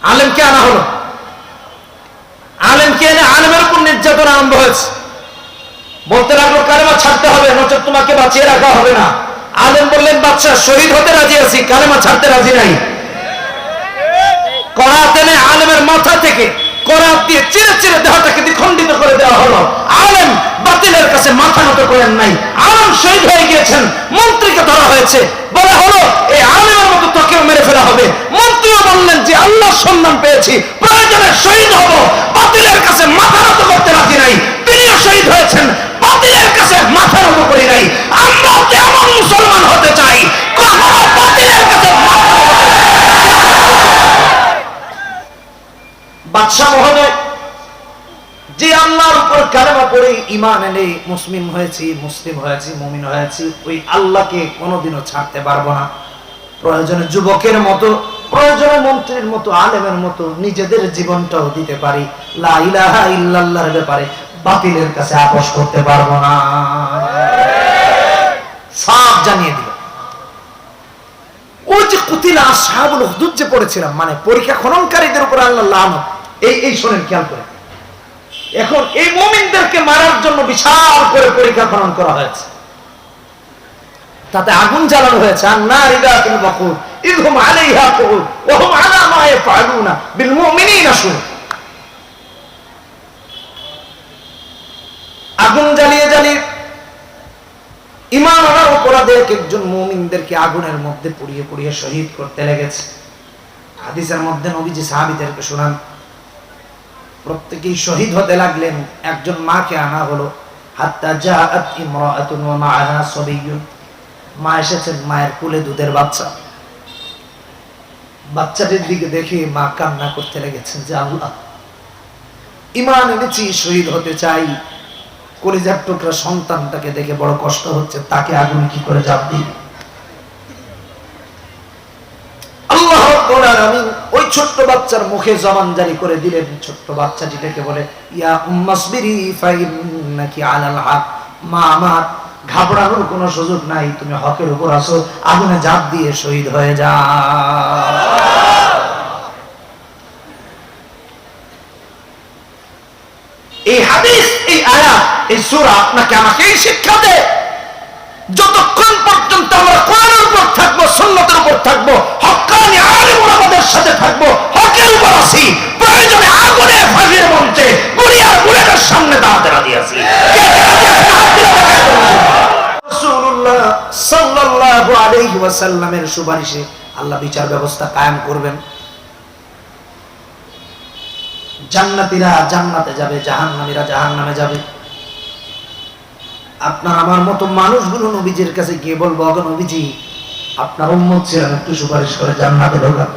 আলেমকে আনা হলো, আলেমকে এনে আলেমের উপর নির্যাতন আরম্ভ হয়েছে। বলতে লাগলো কালেমা ছাড়তে হবে, নচেত তোমাকে বাঁচিয়ে রাখা হবে না। আলেম বললেন বাচ্চা শহীদ হতে রাজি আছি, কালেমা ছাড়তে রাজি নাই। করাত এনে আলেমের মাথা থেকে করাত দিয়ে চিরে চিরে দেহটাকে দ্বিখণ্ডিত করে দেওয়া হলো। আলেম বাতিলের কাছে মাথা নত করেন নাই, আলেম শহীদ হয়ে গিয়েছেন। মন্ত্রীকে ধরা হয়েছে, বলা হলো এই আলেমের মতো তোকেও মেরে ফেলা হবে। মন্ত্রীও বললেন যে আল্লাহর সম্মান পেয়েছি, প্রয়োজনে শহীদ হব, বাতিলের কাছে মাথা নত করতে রাজি নাই। তিনিও শহীদ হয়েছেন, বাতিলের কাছে মাথা নত করি নাই। আমরা তেমন মুসলমান হতে চাই, কখনো বাতিলের কাছে মাথা নত করতে চাই। বাদশাহ মহোদয় যে আল্লাহর উপর কালেমা পড়ে ঈমান এনে মুসলিম হয়েছি, মুমিন হয়েছি, ওই আল্লাহকে কোনোদিনও ছাড়তে পারবো না। প্রয়োজনে যুবকের মতো, প্রয়োজনে মন্ত্রীর মতো, আলেমের মতো নিজেদের জীবনটাও দিতে পারি, লা ইলাহা ইল্লাল্লাহর ব্যাপারে বাতিলের কাছে আপোষ করতে পারবো না। সাফ জানিয়ে দিল। ওই যে কুতিলা আসহাবুল উখদুদ যে পড়েছিলাম, মানে পরীক্ষা খননকারীদের উপর আল্লাহ লানত, এই শোনেন খেয়াল করে। এখন এই মুমিনদেরকে মারার জন্য বিশাল করে পরীক্ষা খনন করা হয়েছে, তাতে আগুন জ্বালানো হয়েছে। আন-নারি যাতিল ওয়াকুদ ইযহুম আলাইহা কুউদ ওয়া হুম আলা মা ইয়াফআলুনা বিল মুমিনিনা শুহুদ। আগুন জ্বালিয়ে জ্বালিয়ে ঈমান আনার অপরাধে একজন মুমিনদেরকে আগুনের মধ্যে পুড়িয়ে পুড়িয়ে শহীদ করতে লেগেছে। হাদিসের মধ্যে নবীজি সাহাবীদেরকে শোনান, প্রত্যেকেই শহীদ হতে লাগলেন। একজন মাকে আনা হলো, হাত্তা জাআত ইমরাআতুন ওয়া মা'আহা সাবিয়্যুন। মা এসেছেন, মায়ের কোলে দুধের বাচ্চা। বাচ্চাটির দিকে দেখে মা কান্না করতে লেগেছেন যে আল্লাহ, ঈমান এনেছি, শহীদ হতে চাই, কলিজার টুকরা সন্তানটাকে দেখে বড় কষ্ট হচ্ছে, তাকে আগুনে কি করে জাপ দিই। আল্লাহ রাব্বুল আলামিন ওই ছোট্ট বাচ্চার মুখে জবান জারি করে দিলেন। ছোট্ট বাচ্চাটিকে বলে, ইয়া উম্মাসবিরি ফাইন্নাকি আলাল হক। মা আমার, ঘাবড়ানোর কোনো সুযোগ নাই, তুমি হকের উপর আছো, আগুনে ঝাঁপ দিয়ে শহীদ হয়ে যাও। এই হাদিস, এই আয়াত, এই সূরা আপনাকে আমাকেই শিক্ষা দেয়, যতক্ষণ পর্যন্ত আমরা কোরআনের উপর থাকবো, সুন্নাতের উপর থাকবো, হক্কানি আলেম ওলামাদের সাথে থাকবো, হকের উপর আছি, প্রয়োজনে আগুনে ফাঁসির মঞ্চে গুলিয়ার বুলেটের সামনে দাঁড়াতে রাজি আছি। রাসূলুল্লাহ সাল্লাল্লাহু আলাইহি ওয়াসাল্লামের সুপারিশে আল্লাহ বিচার ব্যবস্থা কায়েম করবেন। জান্নাতীরা জান্নাতে যাবে, জাহান্নামীরা জাহান্নামে যাবে। আপনার আমার মতো মানুষগুলো নবীজির কাছে গিয়ে বলবো, ওগো নবীজি, আপনার উম্মত ছিলেন, একটু সুপারিশ করে জান্নাতে ঢোকান।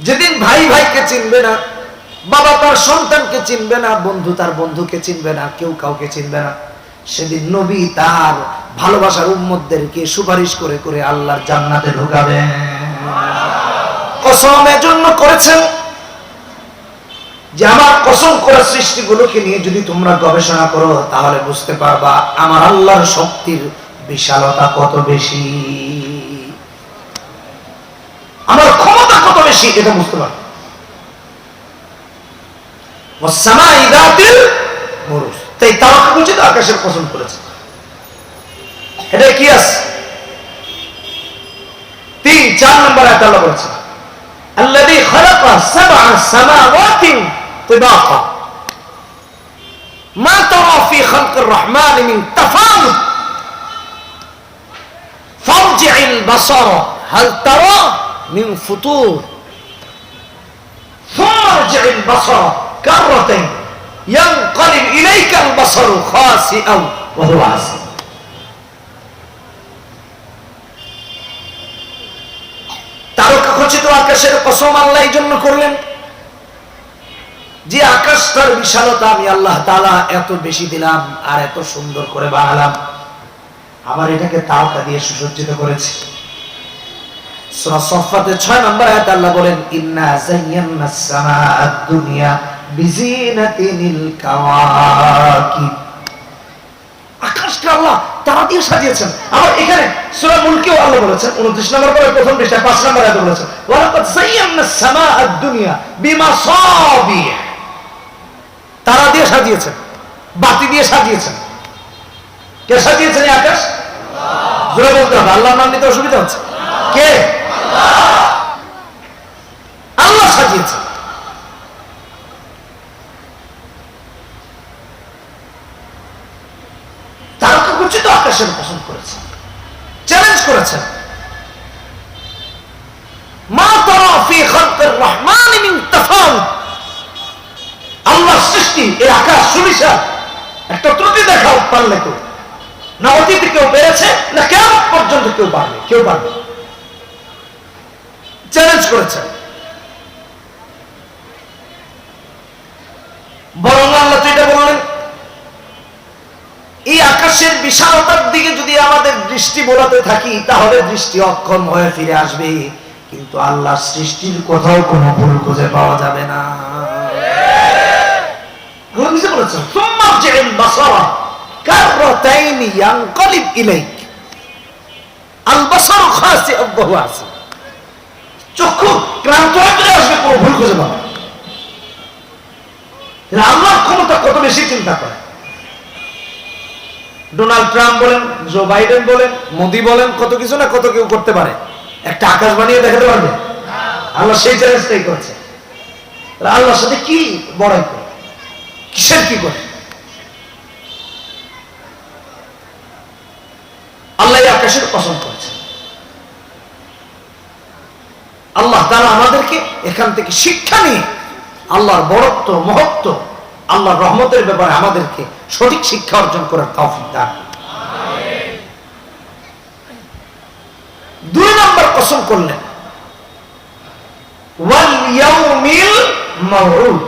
যেদিন ভাই ভাইকে চিনবে না, বাবা তার সন্তানকে চিনবে না, বন্ধু তার বন্ধুকে চিনবে না, কেউ কাউকে চিনবে না, সেদিন নবী তার ভালোবাসার উম্মতদেরকে সুপারিশ করে করে আল্লাহর জান্নাতে ঢোকাবেন। কসম এজন্য করেছেন যে আমার কসম করা সৃষ্টিগুলোকে নিয়ে যদি তোমরা গবেষণা করো, তাহলে বুঝতে পারবা আমার আল্লাহর শক্তির বিশালতা কত বেশি, আমার ক্ষমতা কত বেশি, এটা বুঝতে পারবে। ওয়াস-সামাই যাতিল বুরুজ, তাই তাওয়াক্কুল আকাশের কসম করেছে। এটা কি আছে? 3-4 নম্বর আয়াত আল্লাহ বলেছে, আল্লাযী খালাকা সাবআ সামাওয়াতিন তিবাকা মা তারা ফি খালকির রহমান মিন তাফাউত ফারজি'ল বাসারা হাল তারা মিন ফুতুর ফারজি'ল বাসারা কাররাতাইন ইয়ানকালিব ইলাইকাল বাসারু খাসিআন ওয়া হুয়া হাসির। তারকাখচিত আকাশের কসম আল্লাহ এই জন্য করলেন যে আকাশটার বিশালতা আমি আল্লাহ তাআলা এত বেশি দিলাম আর এত সুন্দর করে বানালাম, আবার এটাকে তারকা দিয়ে সুসজ্জিত করেছি। সূরা সাফফাতের 6 নম্বর আয়াতে আল্লাহ বলেন, ইন্না যায়্যানাস সামাআদ দুনিয়া বিজিনাতিল কাওয়াকিব। আকাশটা আল্লাহ তারা দিয়ে সাজিয়েছেন। আবার এখানে সূরা মুলকেও আল্লাহ বলেছেন 29 নম্বর পরে প্রথম পৃষ্ঠায় 5 নম্বর আয়াতে বলেছেন ওয়ালাকাদ যায়্যানাস সামাআদ দুনিয়া বিমাসাবিহ, তারা দিয়ে সাজিয়েছেন, বাতি দিয়ে সাজিয়েছেন। কে সাজিয়েছেন এই আকাশ? জোরে বলতে হবে, আল্লাহর নাম নিতে অসুবিধা হচ্ছে। কে? আল্লাহ সাজিয়েছেন। তারকাখচিত আকাশের পছন্দ করেছেন, চ্যালেঞ্জ করেছেন মা তারা ফি খালকির রহমান মিন তাফাউত, আল্লাহর সৃষ্টি এই আকাশ সুবিশাল, একটা ত্রুটি দেখাও পারলে কেউ, না অতীতে কেউ পেরেছে, না কিয়ামত পর্যন্ত কেউ পারবে, কেউ পারবে। চ্যালেঞ্জ করেছেন। বরং আল্লাহ তো এটা বললেন এই আকাশের বিশালতার দিকে যদি আমাদের দৃষ্টি বোলাতে থাকি তাহলে দৃষ্টি অক্ষম হয়ে ফিরে আসবে, কিন্তু আল্লাহ সৃষ্টির কোথাও কোনো ভুল খুঁজে পাওয়া যাবে না। বলেছেন সুম্মা জিল বাসারা কাররাতাইনি ইয়ানকালিব ইলাইক, আল বাসারু খাসিআব ওয়া হুয়া আসির, চক্ষু ক্লান্ত হয়ে ফিরে আসবে, কোনো ভুল খুঁজে পাবে না। আল্লাহর ক্ষমতা কত বেশি চিন্তা করে। ডোনাল্ড ট্রাম্প বলেন, জো বাইডেন বলেন, মোদি বলেন, কত কিছু না কত কেউ করতে পারে, একটা আকাশ বানিয়ে দেখাতে পারবে? আল্লাহ সেই চ্যালেঞ্জটাই করেছে। আল্লাহর সাথে কি বড়াই করে, কিসের কি করে? আল্লাহ আকাশের পছন্দ করেছে। আল্লাহ তাআলা আমাদেরকে এখান থেকে শিক্ষা নিয়ে আল্লাহর বড়ত্ব, মহত্ব, আল্লাহর রহমতের ব্যাপারে আমাদেরকে সঠিক শিক্ষা অর্জন করার তৌফিক দান। 2 নম্বর কসম করলেন ওয়াল ইয়াউমিল মাউউদ,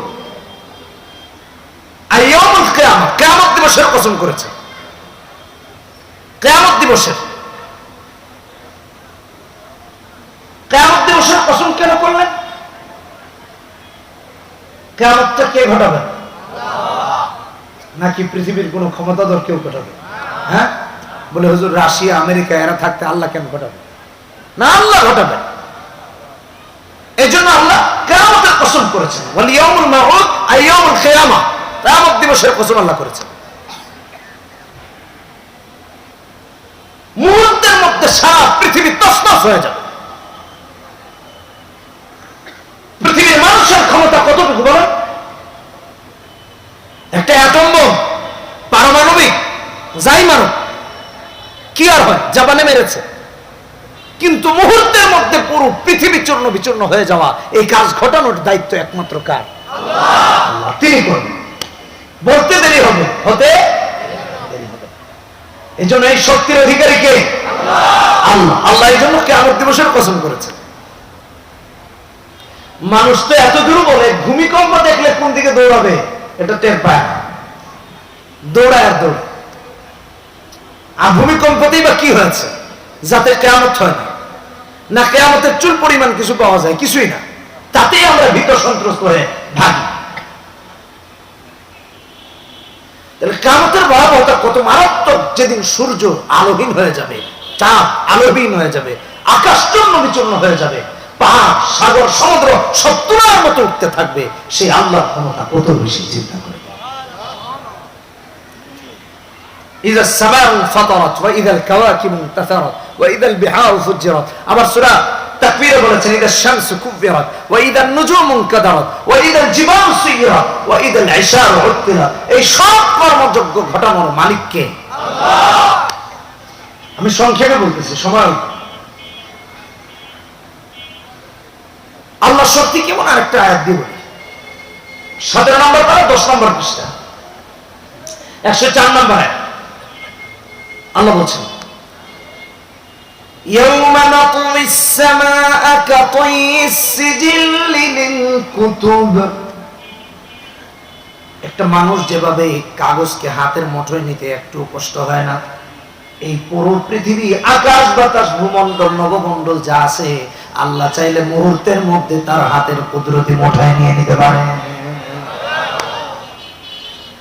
আইয়ামুল কিয়ামত, কিয়ামত দিবসের কসম করেছে। কিয়ামত দিবসের কসম কেন করলেন? কিয়ামতটা কে ঘটাবে? নাকি পৃথিবীর কোন ক্ষমতাধর কেউ ঘটাবে? হ্যাঁ, বলে হুজুর রাশিয়া আমেরিকা এরা থাকতে আল্লাহ কেন ঘটাবে? না, আল্লাহ ঘটাবে। এই জন্য আল্লাহ কিয়ামতের কসম করেছেন, ওয়াল ইয়াউমুল মাউউদ আইয়ামুল কিয়ামা, কিয়ামত দিবসের কসম আল্লাহ করেছেন। মুহূর্তের মধ্যে সারা পৃথিবী তছনছ হয়ে যাবে। পৃথিবীর মানুষের ক্ষমতা কতটুকু বলেন? একটা অ্যাটম বোম, পারমাণবিক যাই মানো, কি আর হয়, জাপানে মেরেছে, কিন্তু মুহূর্তের মধ্যে পুরো পৃথিবী চূর্ণ বিচূর্ণ হয়ে যাওয়া, এই কাজ ঘটানোর দায়িত্ব একমাত্র কার? আল্লাহ। তিনি করবেন। বলতে দেরি হবে, হতে দেরি হবে। এই জন্য এই শক্তির অধিকারী কে? আল্লাহ। আল্লাহ এই জন্য কিয়ামত দিবসের কসম করেছেন। মানুষ তো এত দূর বলে ভূমিকম্প দেখলে কোন দিকে দৌড়াবে এটা টের পায় না, দৌড়ায় আর দৌড়ায়। আর ভূমিকম্পতেই বা কি হয়েছে? যাতে কিয়ামত হয় না, না কিয়ামতের চুল পরিমাণ কিছু পাওয়া যায়, কিছুই না, তাতেই আমরা ভীত সন্ত্রস্ত হয়ে ভাগি। তাহলে কিয়ামতের ভয়াবহতা কত মারাত্মক! যেদিন সূর্য আলোহীন হয়ে যাবে, চাঁদ আলোহীন হয়ে যাবে, আকাশ চূর্ণ বিচূর্ণ হয়ে যাবে, পাহাড়, সাগর, সমুদ্র সব তুলার মতো উঠতে থাকবে, সেই আল্লাহর ক্ষমতা কত বেশি চিন্তা করে। ইযা সামাউ ফাতারাত ওয়া ইযাল কাওয়াকিবু ইনতাসারাত ওয়া ইযাল বিহারু ফুজ্জিরাত। আবার সূরা তাকবীরে বলেছেন ইযা শামসু কুব্বিরাত ওয়া ইযান নুজুমু কাদারাত ওয়া ইযাল জিবালু সুয়িরাত ওয়া ইযাল ইশারু উত্তিরাত। এই সব কর্মযজ্ঞ ঘটানোর মালিক কে? আল্লাহ। আমি সংক্ষেপে বলতেছি, সময় আল্লাহ শক্তি কেমন আরেকটা আয়াত দিব, 17 নম্বর পারা 10 নম্বর পৃষ্ঠা 104 নম্বর আয়াত। আল্লাহ বলছেন ইয়াউমা নাতুমিস সামাআ কাতাইয়িস সিজিল্লি লিল কুতুব। একটা মানুষ যেভাবে কাগজকে হাতের মুঠোয় নিতে একটু কষ্ট হয় না, এই পুরো পৃথিবী, আকাশ বাতাস, ভূমণ্ডল, নবমণ্ডল যা আছে, আল্লাহ চাইলে মুহূর্তের মধ্যে তার হাতের কুদরতি মুঠায় নিয়ে নিতে পারে।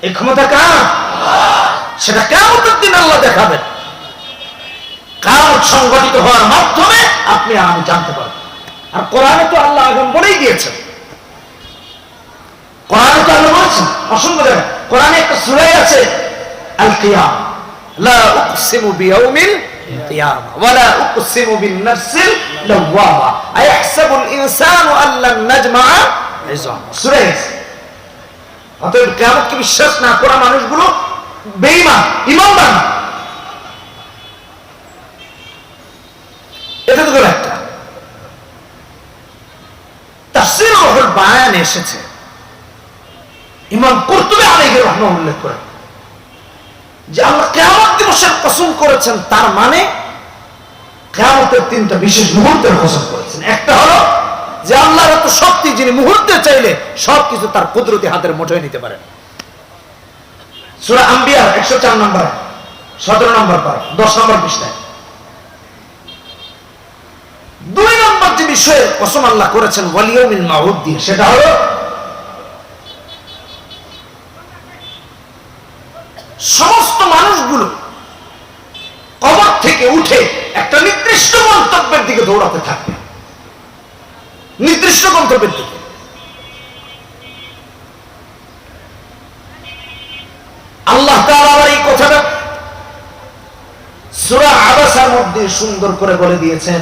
এই ক্ষমতা কার? সেটা কিয়ামতের দিন আল্লাহ দেখাবেন। কিয়ামত সংঘটিত হওয়ার মাধ্যমে আপনি আর আমি জানতে পারবো। আর কোরআনে তো আল্লাহ আগাম বলেই দিয়েছেন, কোরআনে তো আল্লাহ বলেছেন অসংখ্য জায়গায়। কোরআনে একটা সূরা আছে আল কিয়ামা, লা উকসিমু বিয়াউমিল কিয়ামা ওয়া লা উকসিমু বিন নাফসিল লাওয়ামা আয়াহসাবুল ইনসানু আল্লান নাজমা'a ইযামা। সূরা অতএব কিয়ামতকে বিশ্বাস না করা মানুষগুলো বেঈমান, ঈমানদার না। এটা তো গেল একটা। তাফসীর রুহুল বায়ান এসেছে, ইমাম কুরতুবী আলাইহি রাহমাতুল্লাহ উল্লেখ করেন যে আল্লাহ কিয়ামত দিবসের কসম করেছেন, তার মানে কিয়ামতের তিনটা বিশেষ মুহূর্তের কসম করেছেন। একটা হলো যে আল্লাহর এত শক্তি, যিনি মুহূর্তে চাইলে সবকিছু তার কুদরতি হাতের মুঠোয় নিতে পারেন। সূরা আম্বিয়া 104 নম্বর 17 নম্বর পারা 10 নম্বর পৃষ্ঠায়। দুই নম্বর যে বিষয়ে কসম আল্লাহ করেছেন ওয়াল ইয়াউমিল মাউউদ দিয়ে, সেটা হলো সমস্ত মানুষগুলো কবর থেকে উঠে একটা নির্দিষ্ট গন্তব্যের দিকে দৌড়াতে থাকবে, নির্দিষ্ট গন্তব্যের দিকে। আল্লাহ তাআলা এই কথাটা সূরা আবাসার মধ্যে সুন্দর করে বলে দিয়েছেন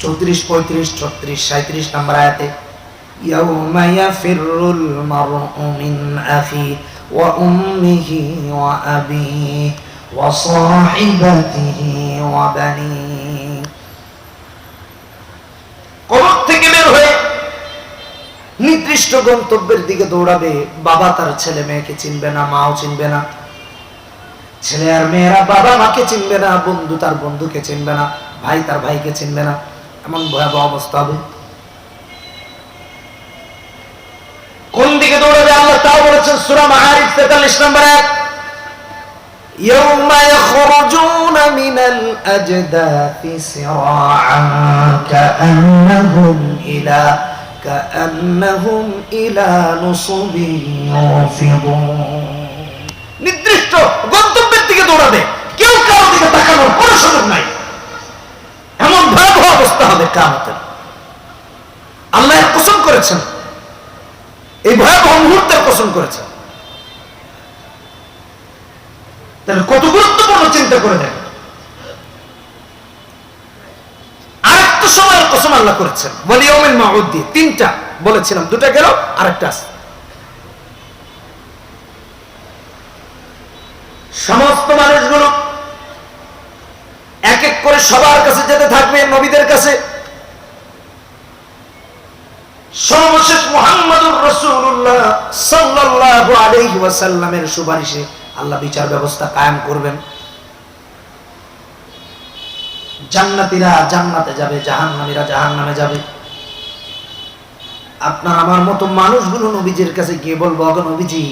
34, 35, 36, 37 নম্বর আয়াতে, ইয়াউমা ইয়াফিরুল মারউ মিন আখি ওয়া উম্মিহি ওয়া আবিহি ওয়া সাহিবাতিহি ওয়া বানিহি। কবর থেকে বের হয়ে নির্দিষ্ট গন্তব্যের দিকে দৌড়াবে। বাবা তার ছেলে মেয়েকে চিনবে না, মাও চিনবে না, ছেলে আর মেয়েরা বাবা মাকে চিনবে না, বন্ধু তার বন্ধুকে চিনবে না, ভাই তার ভাইকে চিনবে না। এমন ভয়াবহ অবস্থা হবে। কোন দিকে দৌড়াবে আল্লাহ তাও বলেছেন সূরা মাআরিজ 43 নম্বর আয়াত, ইয়াউমা ইয়াখরুজুনা মিনাল আজদাথি সিরাআন কাআন্নাহুম ইলা নুসুবিন ইউফিদুন। নির্দিষ্ট গন্তব্যের দিকে দৌড়াবে, কেউ কারোর দিকে তাকানোর কোনো সুযোগ নাই। এমন ভয়াবহ অবস্থা হবে কিয়ামতের। আল্লাহ কসম করেছেন, এই ভয়াবহ মুহূর্তের কসম করেছেন। তাহলে কত গুরুত্বপূর্ণ চিন্তা করে দেখেন। আরেকটা সময়ের কসম আল্লাহ করেছেন ওয়াল ইয়াউমিল মাউউদ দিয়ে। তিনটা বলেছিলাম, দুটা গেল, আরেকটা আছে। সমস্ত মানুষগুলো এক এক করে সবার কাছে যেতে থাকবে, নবীদের কাছে। সর্বশেষ মুহাম্মদুর রাসূলুল্লাহ সাল্লাল্লাহু আলাইহি ওয়াসাল্লামের সুপারিশে আল্লাহ বিচার ব্যবস্থা কায়েম করবেন। জান্নাতীরা জান্নাতে যাবে, জাহান্নামীরা জাহান্নামে যাবে। আপনার আমার মতো মানুষগুলো নবীজির কাছে গিয়ে বলবো, ওগো নবীজি,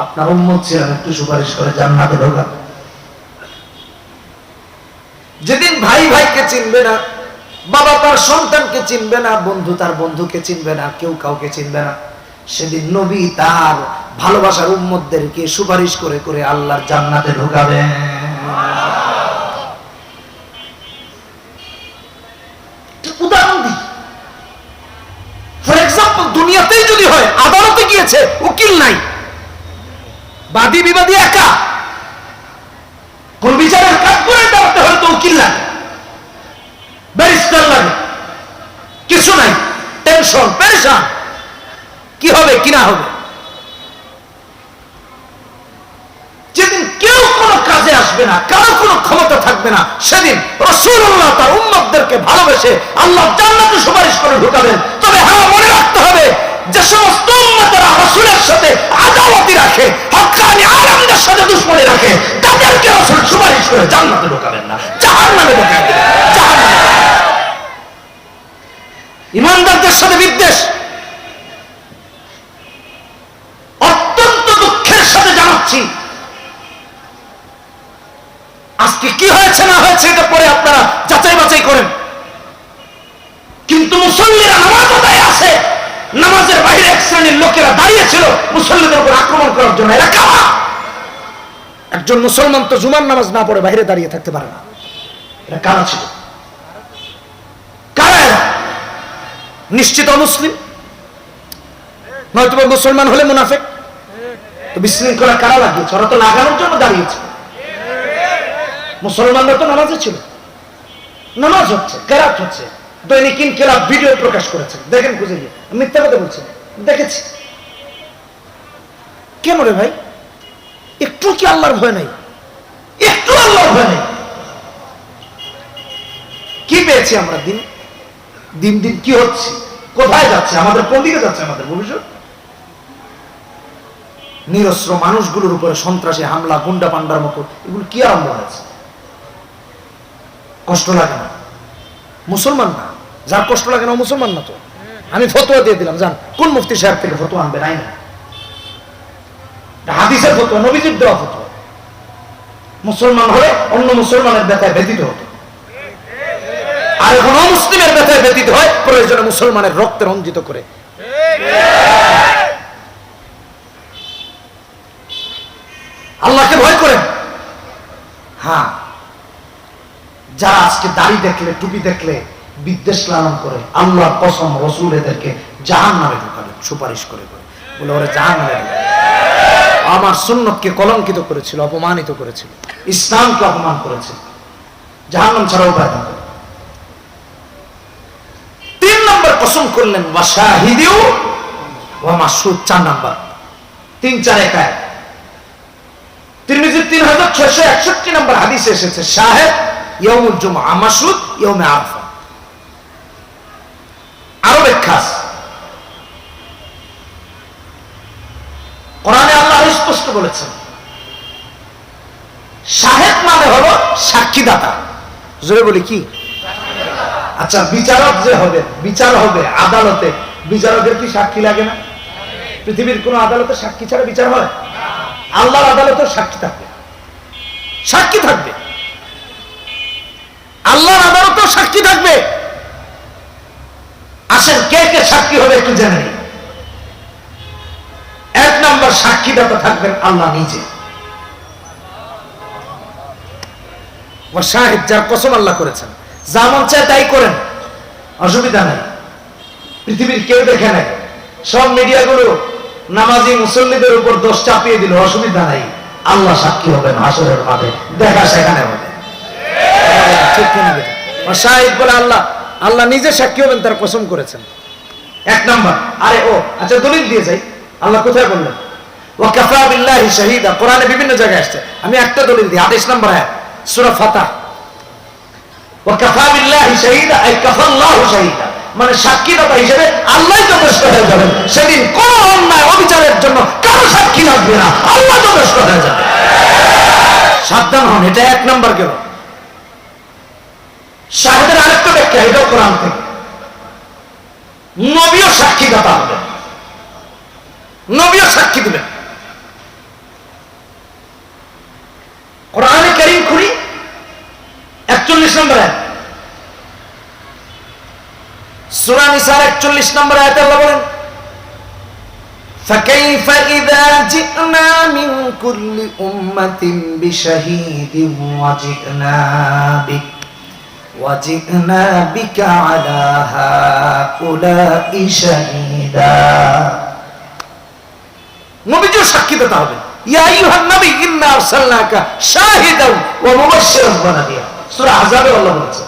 আপনার উম্মত ছিলেন, একটু সুপারিশ করে জান্নাতে ঢোকান। যেদিন ভাই ভাইকে চিনবে না, বাবা তার সন্তানকে চিনবে না, বন্ধু তার বন্ধুকে চিনবে না, কেউ কাউকে চিনবে না, সেদিন নবী তার ভালোবাসার উম্মতদেরকে সুপারিশ করে করে আল্লাহর জান্নাতে ঢোকাবে। উদাহরণ দিই, ফর এক্সাম্পল, দুনিয়াতেই যদি হয়, আদালতে গিয়েছে, উকিল নাই, বাদী বিবাদী একা, কোন বিচারের কাজ করে দাঁড়াতে হয় তো উকিল লাগে, ব্যারিস্টার লাগে, কিছু নাই, টেনশন, পেরেশান, কি হবে কি না হবে। যেদিন কেউ কোনো কাজে আসবে না, কারো কোনো ক্ষমতা থাকবে না, সেদিন রাসূলুল্লাহ তার উম্মতদেরকে ভালোবেসে আল্লাহ জান্নাতে সুপারিশ করে ঢুকাবেন। তবে হ্যাঁ, মনে রাখতে হবে, যে সমস্ত উম্মতেরা রাসূলের সাথে আদাওয়াতি রাখে, হক্কানি আলেমদের সাথে দুশমনি রাখে, তাদেরকে রাসূল সুপারিশ করে জান্নাতে ঢোকাবেন না, জাহান্নামে ঢোকাবেন, জাহান্নামে। ইমানদারদের সাথে বিদ্বেষ। অত্যন্ত দুঃখের সাথে জানাচ্ছি, আজকে কি হয়েছে না হয়েছে এটা পরে আপনারা যাচাই বাছাই করেন, কিন্তু মুসল্লিরা নামাজ আদায় আছে, নামাজের বাইরে এক শ্রেণীর লোকেরা দাঁড়িয়েছিল মুসল্লিদের উপর আক্রমণ করার জন্য। এরা কারা? একজন মুসলমান তো জুমার নামাজ না পড়ে বাইরে দাঁড়িয়ে থাকতে পারে না। এটা কারা ছিল? কারা এরা? নিশ্চিত অমুসলিম, নয়তো মুসলমান হলে মুনাফিক। তো বিশৃঙ্খলা কারা লাগিয়েছে? ওরা তো লাগানোর জন্য দাঁড়িয়েছে। মুসলমানরা তো নামাজে ছিল, নামাজ হচ্ছে, কেরাত হচ্ছে, দৈনিক ইনকিলাব ভিডিও প্রকাশ করেছে, দেখেন খুঁজে গিয়ে। মিথ্যা কথা বলছি, দেখেছি। কেন রে ভাই? একটু কি আল্লাহর ভয় নাই? একটু আল্লাহর ভয় নাই? কি পেয়েছি আমরা? দিন দিন দিন কি হচ্ছে? কোথায় যাচ্ছে? আমাদের কোন দিকে যাচ্ছে আমাদের ভবিষ্যৎ? নিরস্ত্র মানুষগুলোর উপরে সন্ত্রাসী হামলা, গুন্ডা পান্ডার মতো, এগুলো কি আরম্ভ হয়েছে? কষ্ট লাগে না? মুসলমান না, যার কষ্ট লাগে না মুসলমান না। তো আমি ফতোয়া দিয়ে দিলাম, জান কোন মুফতি সাহেব থেকে ফতোয়া আনবে? নাই না, হাদিসের ফতোয়া, নবীজির দেওয়া ফতোয়া। মুসলমান হলে অন্য মুসলমানের ব্যথায় ব্যতীত হতো, আর এখন অমুসলিমের ব্যথায় ব্যতীত হয় প্রয়োজনে মুসলমানের রক্তে রঞ্জিত করে। আল্লাহকে ভয় করেন। হ্যাঁ, যারা আজকে দাড়ি দেখলে, টুপি দেখলে বিদ্বেষ লালন করে, আল্লাহর কসম রসুল এদেরকে জাহান্নামে ঢোকাবে সুপারিশ করে করে, বলে ওরা জাহান্নামে ঢোকাবে। আমার সুন্নতকে কলঙ্কিত করেছিল, অপমানিত করেছিল, ইসলামকে অপমান করেছিল, জাহান্নাম ছাড়া উপায় থাকে। 3 নম্বর কসম করলেন, ওয়া শাহিদিউ ওয়া মাশহুদ। 4 নম্বর, 3 4 1 1। তিরমিজির 3661 নম্বর হাদিসে এসেছে, শাহিদ ইয়াউমুল জুমআ, মাশহুদ ইয়াউমে আরাফা। আরো ব্যাখ্যা আছে। কোরআনে আল্লাহ স্পষ্ট বলেছেন, শাহিদ মানে হলো সাক্ষীদাতা। জোরে বলি কি? আচ্ছা, বিচারক যে হবে, বিচার হবে আদালতে, বিচারকের কি সাক্ষী লাগে না? পৃথিবীর কোন আদালতে সাক্ষী ছাড়া বিচার হয়? আল্লাহর আদালতেও সাক্ষী থাকবে, সাক্ষী থাকবে। আল্লাহর আদালতেও সাক্ষী থাকবে। আসেন, কে কে সাক্ষী হবে একটু জেনে নিই। 1 নম্বর সাক্ষীদাতা থাকবেন আল্লাহ নিজে। ও শাহিদ, যার কসম আল্লাহ করেছেন, যা মন চায় তাই করেন, অসুবিধা নাই। পৃথিবীর কেউ দেখে নাই, সব মিডিয়াগুলো নামাজি মুসল্লিদের উপর দোষ চাপিয়ে দিল, অসুবিধা নাই। আল্লাহ সাক্ষী হবেন হাসরের মাঠে, দেখা সেখানে হবে। ঠিক কিনা? শাহিদ বলে আল্লাহ, আল্লাহ নিজে সাক্ষী হবেন, তার কসম করেছেন। 1 নম্বর। আরে ও আচ্ছা, দলিল দিয়ে যাই। আল্লাহ কোথায় বললেন? ওয়া কাফা বিল্লাহি শাহিদা। কোরআনে বিভিন্ন জায়গায় আসছে, আমি একটা দলিল দিই। 28 নম্বর আয়াত, সূরা ফাতাহ। ওয়া কাফা বিল্লাহি শাহিদা, আই কাফাল্লাহু শাহিদা, মানে সাক্ষীদাতা হিসেবে আল্লাহই যথেষ্ট হয়ে যাবেন। সেদিন কোন অন্যায় অবিচারের জন্য কারো সাক্ষী লাগবে না, আল্লাহ যথেষ্ট হয়ে যাবে। সাবধান হন, এটা 1 নম্বর গেল। শাহিদের আরেকটা ব্যাখ্যা, এটাও কোরআন থেকে। নবীও সাক্ষীদাতা হবেন, নবীও সাক্ষী দিবেন। কোরআনে কারীম খুলি 41 নম্বর আয়াত, সূরা নিসার 41 নম্বর আয়াতে আল্লাহ বলেন, فَكَيْفَ إِذَا جِئْنَا مِنْ كُلِّ أُمَّةٍ بِشَهِيدٍ وَجِئْنَا بِكَ عَلَى هَؤُلَاءِ شَهِيدًا। নবীও সাক্ষীদাতা হবেন। ইয়া আইয়ুহান নবী ইন্না আরসালনাকা শাহিদান ওয়া মুবাশশিরান ওয়া নাদিরা। সূরা আহজাবে আল্লাহ বলেছেন,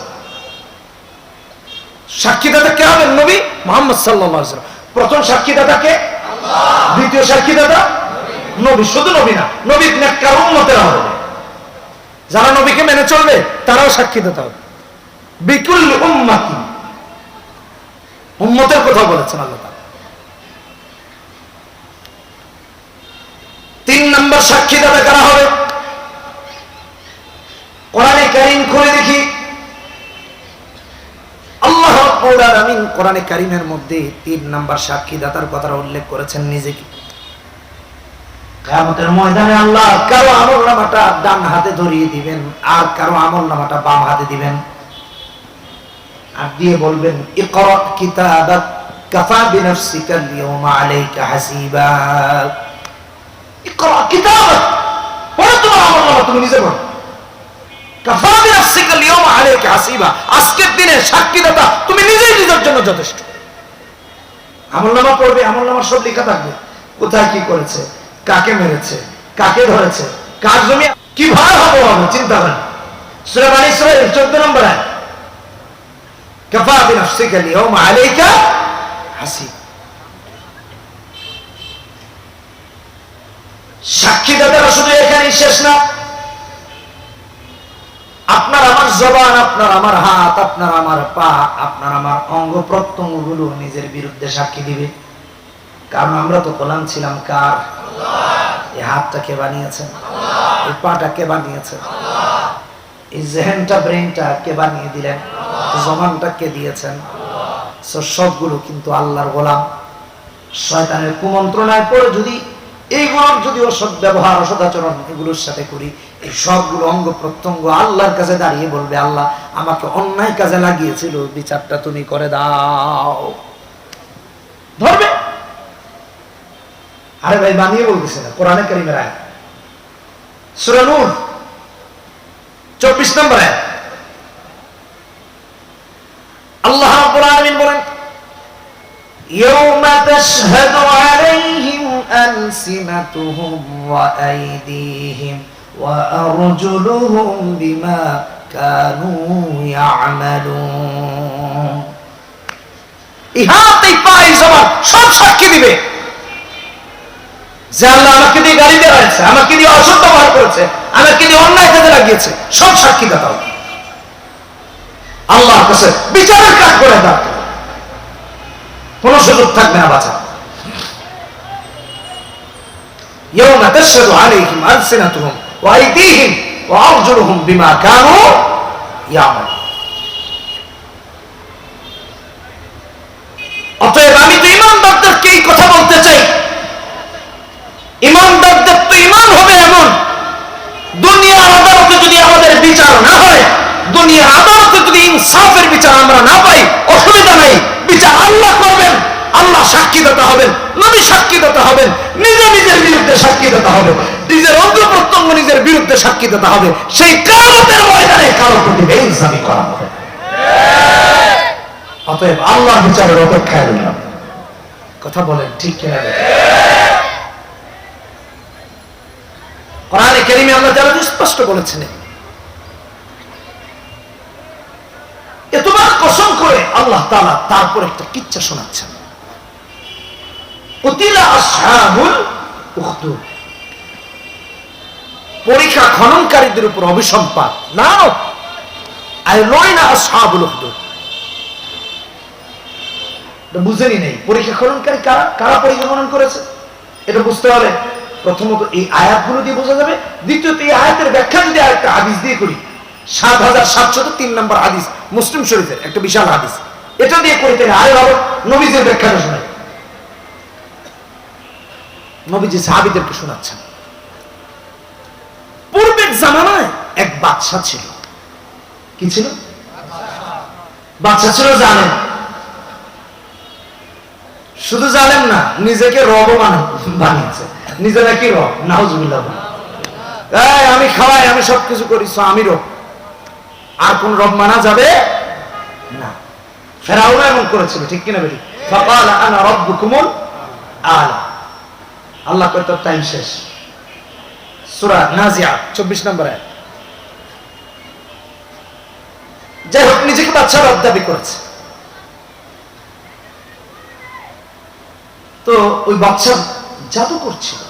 সাক্ষীদাতা কে হবেন? নবী মুহাম্মদ সাল্লাল্লাহু আলাইহি ওয়াসাল্লাম। প্রথম সাক্ষীদাতা কে? আল্লাহ। দ্বিতীয় সাক্ষীদাতা নবী। শুধু নবী না, নবীর নেককার উম্মতেরা হবে, যারা নবীকে মেনে চলবে তারাও সাক্ষীদাতা হবে। বিকুল উম্মতি, উম্মতের কথা বলেছেন আল্লাহ তাআলা। 3 নম্বর সাক্ষীদাতা কারা হবে? কোরআনে কারীম খুলে দেখি, আল্লাহ রাব্বুল আলামিন কোরআনে কারীমের মধ্যে 3 নম্বর সাক্ষীদাতার কথা উল্লেখ করেছেন নিজেকে। কিয়ামতের ময়দানে আল্লাহ কারো আমলনামাটা ডান হাতে ধরিয়ে দিবেন, আর কারো আমলনামাটা বাম হাতে দিবেন, আর দিয়ে বলবেন, ইকরা কিতাবাক কাফা বিনাফসিকা আল-ইয়াওমা আলাইকা হাসিবা। ইকরা কিতাবাক, পড়ো তোমার আমলনামা, তুমি নিজে পড়ো। কাফা বিনাফসিকা আল-ইয়াওমা আলাইকা হাসিবা, আজকের দিনে সাক্ষীদাতা তুমি নিজেই নিজের জন্য যথেষ্ট। আমলনামা পড়বে, আমলনামার সব লেখা থাকবে, কোথায় কি করেছে, কাকে মেরেছে, কাকে ধরেছে, কার জমি কিভাবে হবে চিন্তা করেন। সূরা বনী ইসরাঈল 14 নম্বর আয়াত, কাফা বিনাফসিকা আল-ইয়াওমা আলাইকা হাসিবা। সাক্ষীদাতারা শুধু এখানেই শেষ না, আপনার আমার জবান, আপনার আমার হাত, আপনার আমার পা, আপনার আমার অঙ্গ প্রত্যঙ্গ গুলো নিজের বিরুদ্ধে সাক্ষী দিবে। কারণ আমরা তো গোলাম ছিলাম কার? এই হাতটা কে বানিয়েছেন? এই পাটা কে বানিয়েছেন? এই জেহেনটা, ব্রেনটা কে বানিয়ে দিলেন? জবানটা কে দিয়েছেন? সবগুলো কিন্তু আল্লাহর গোলাম। শয়তানের কুমন্ত্রণায় পড়ে যদি এইগুলোর যদি অসৎ ব্যবহার, অসৎ আচরণ এগুলোর সাথে করি, এই সবগুলো অঙ্গ প্রত্যঙ্গ আল্লাহর কাছে দাঁড়িয়ে বলবে, আল্লাহ আমাকে অন্যায় কাজে লাগিয়েছিল, বিচারটা তুমি করে দাও। ধরবে। আরে ভাই বানিয়ে বলতেছে না, কোরআনে কারীমের আয়াত, সূরা নূর 24 নম্বর আয়াত। আল্লাহ রাব্বুল আলামিন বলেন, ইয়াউমা তাশহাদু আলাইহিম আলসিনাতুহুম ওয়া আইদিহিম ওয়া আরজুলুহুম বিমা কানু ইয়ামালুন। ইহাতেই পাই জবান সব সাক্ষী দিবে যে আল্লাহ আমাকে দিয়ে গালি দেওয়াছে, আমাকে দিয়ে অসৎ ব্যবহার করেছে, আমাকে দিয়ে অন্যায় কাজে লাগিয়েছে, সব সাক্ষী দাও। আল্লাহর কাছে বিচারের কাজ করে দাও, কোনো সুযোগ থাকবে না বাঁচা। ইয়াউমা তাশহাদু আলাইহিম আলসিনাতুহুম ওয়া আইদিহিম ওয়া আরজুলুহুম বিমা কানু ইয়ামালুন। অতএব আমি তো ঈমানদারদেরকে এই কথা বলতে চাই, ঈমানদারদের তো ঈমান হবে এমন, দুনিয়ার আদালতে যদি আমাদের বিচার না হয়, দুনিয়ার আদালতে যদি ইনসাফের বিচার আমরা না পাই, অসুবিধা নাই, বিচার আল্লাহ করবেন, আল্লাহ সাক্ষীদাতা হবেন, নবী সাক্ষীদাতা হবেন, নিজে নিজের বিরুদ্ধে সাক্ষীদাতা হবে, নিজের অঙ্গ প্রত্যঙ্গ নিজের বিরুদ্ধে সাক্ষীদাতা হবে। সেই কিয়ামতের ময়দানে কারো প্রতি বেইনসাফি করা হবে। অতএব আল্লাহ বিচারের অপেক্ষায় রইলাম। কথা বলেন ঠিক কিনা? কোরআনে কারীমে আল্লাহ তাআলা স্পষ্ট বলেছেন, এতবার কসম করে আল্লাহ তাআলা তারপর একটা কিচ্ছা শোনাচ্ছেন। কুতিলা আসহাবুল উখদুদ, পরীক্ষা খননকারীদের উপর অভিসম্পাত। না আই নয় না আসহাবুল উখদুদ, বুঝেনি নেই। পরীক্ষা খননকারী কারা? কারা পরীক্ষা খনন করেছে এটা বুঝতে হলে প্রথমত এই আয়াতগুলো দিয়ে বোঝা যাবে। দ্বিতীয়ত এই আয়াতের ব্যাখ্যা যদি আরেকটা হাদিস দিয়ে করি, ৭৭০৩ নম্বর হাদিস, মুসলিম শরীফের একটা বিশাল হাদিস, এটা দিয়ে করি তাহলে আয় ভালো নবীজির ব্যাখ্যাটা শোনাই। নবীজি সাহাবীদেরকে শোনাচ্ছেন, পূর্বের জামানায় এক বাদশা ছিল। কি ছিল? বাদশা ছিল জানেন, শুধু জানেন না, নিজেকে রব বানিয়েছে, নিজে নাকি রব। নাউজুবিল্লাহ। আমি খাওয়াই, আমি সবকিছু করি, আমি রব, আর কোন রব মানা যাবে না। ফেরাউন এমন করেছিল, ঠিক কিনা বেটি? ফাকালা আনা রাব্বুকুমুল আ'লা। আল্লাহ কয় তোর টাইম শেষ। সূরা নাজিআত 24 নম্বর আয়াত। যাই হোক, নিজেকে বাদশা রব দাবি করেছে। তো ওই বাদশা জাদু করছিল।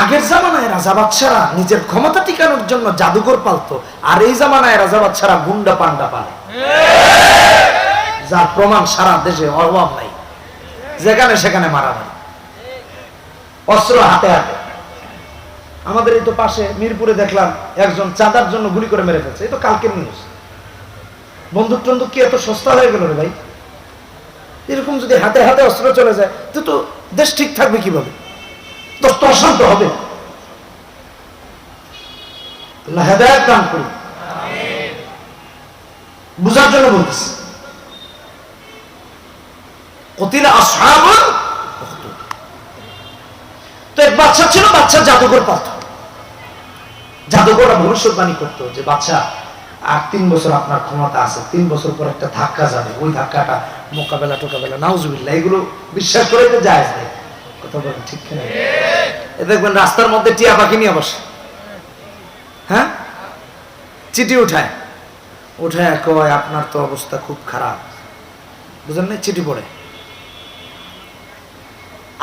আগের জামানায় রাজা বাদশারা নিজের ক্ষমতা টিকানোর জন্য জাদুঘর পালতো, আর এই জামানায় রাজা বাদশারা গুন্ডা পান্ডা পালে, যার প্রমাণ সারা দেশে অভাব নাই, যেখানে সেখানে মারামারি, অস্ত্র হাতে হাতে। আমাদের এই তো পাশে মিরপুরে দেখলাম একজন চাঁদার জন্য গুলি করে মেরে ফেলছে, এই তো কালকের নিউজ। বন্দুক টন্দুক কি এত সস্তা হয়ে গেল রে ভাই? এরকম যদি হাতে হাতে অস্ত্র চলে যায় তো দেশ ঠিক থাকবে কিভাবে? দেশ তো অশান্ত হবে। আল্লাহ হেদায়েত দান করুন। বুঝার জন্য বলতেছি, কুতিলা আসহাবুল উখদুদ। তো এক বাচ্চা ছিল, বাচ্চা জাদুঘর পালত। জাদুকররা ভবিষ্যৎবাণী করতো যে বাচ্চা আর 3 বছর আপনার ক্ষমতা আছে, 3 বছর পর একটা ধাক্কা যাবে, ওই ধাক্কাটা মোকাবেলা টোকাবেলা নাউজুবিল্লাহ এগুলো বিশ্বাস করে তো জায়েজ নেই। কথা বলেন ঠিক কিনা? এ দেখবেন রাস্তার মধ্যে টিয়া পাখি নিয়ে বসে, হ্যাঁ, চিঠি উঠায় কয় আপনার তো অবস্থা খুব খারাপ, বুঝলেন না, চিঠি পড়ে।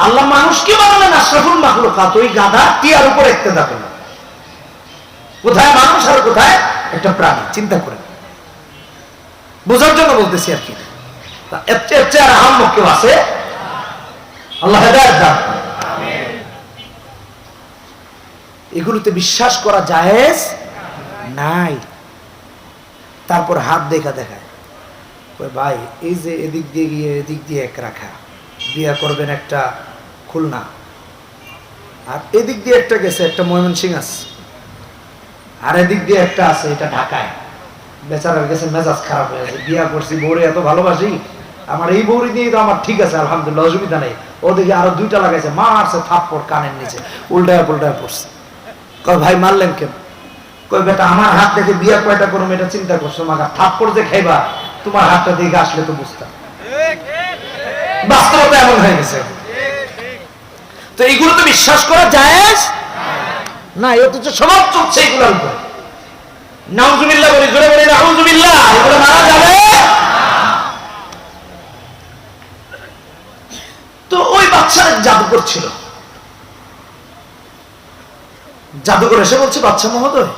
আল্লাহ মানুষকে বানালেন আশরাফুল মাখলুকাত, ওই গাধা টিয়ার উপর ইক্তেদা করল। কোথায় মানুষ আর কোথায় একটা প্রাণী, চিন্তা করেন, বোঝার জন্য বলতেছি আর কি। এর চেয়ে আর আহাম্মক কেউ আছে? আল্লাহ হেদায়েত দান। এগুলোতে বিশ্বাস করা জায়েজ নাই। তারপর হাত দেখায় কই ভাই এই যে এদিক দিয়ে গিয়ে এদিক দিয়ে এক রাখা, বিয়া করবেন একটা খুলনা, আর এদিক দিয়ে একটা গেছে একটা ময়মনসিংহ আছে, আর এদিক দিয়ে একটা আছে এটা ঢাকায়। বেচারার গেছে মেজাজ খারাপ হয়ে গেছে, বিয়া করছি বউরে এত ভালোবাসি, আমার এই বউরি দিয়ে তো আমার ঠিক আছে আলহামদুলিল্লাহ, অসুবিধা নেই। ও দেখি আরো 2টা লাগাইছে, মারছে থাপ্পড় কানের নিচে, উল্টায় পুল্টায় পড়ছে। কয় ভাই মারলেন কেন? কই বেটা আমার হাত দেখে বিয়া কয়টা করবো এটা চিন্তা করছো, মাগা থাপ্পড় যে খাইবা তোমার হাতটা দেখে আসলে তো বুঝতাম। বাস্তবতা এমন হয়ে গেছে। তো এইগুলো তো বিশ্বাস করা জায়েজ না, এত তো সমাজ চলছে এগুলোর উপর। নাউজুবিল্লাহ বলি, জোরে বলি নাউজুবিল্লাহ, এগুলো মারা যাবে। তো ওই বাচ্চা জাদুকর ছিল, জাদুকর এসে বলছে বাচ্চা মহোদয়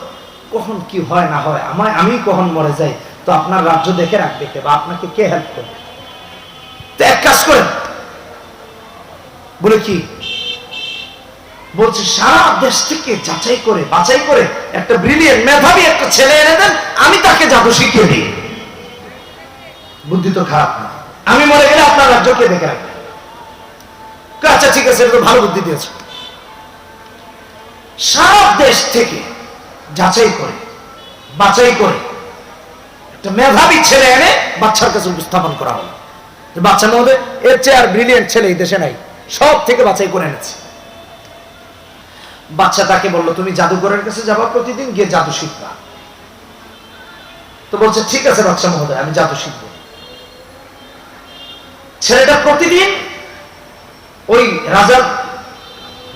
কখন কি হয় না হয়, আমি কখন মরে যাই তো আপনার রাজ্য দেখে রাখবে কে, বা আপনাকে কে হেল্প করবে? তো এক কাজ করেন, বলে কি বলছে সারা দেশ থেকে যাচাই করে বাছাই করে একটা ব্রিলিয়েন্ট মেধাবী একটা ছেলে এনে দেন, আমি তাকে জাদু শিখিয়ে দিই। বুদ্ধি তো খারাপ না, আমি মরে গেলে আপনার রাজ্য কে দেখে রাখবে? আচ্ছা ঠিক আছে, এটা তো ভালো বুদ্ধি দিয়েছ। সারা দেশ থেকে যাচাই করে বাছাই করে একটা মেধাবী ছেলে এনে বাচ্চার কাছে উপস্থাপন করা হলো, বাচ্চা মহোদয় এর চেয়ে আর ব্রিলিয়েন্ট ছেলে এই দেশে নাই, সব থেকে বাছাই করে এনেছে। বাচ্চা তাকে বললো তুমি জাদুঘরের কাছে যাবা, প্রতিদিন গিয়ে জাদু শিখবা। তো বলছে ঠিক আছে বাচ্চা মহোদয় আমি জাদু শিখবো। ছেলেটা প্রতিদিন ওই রাজার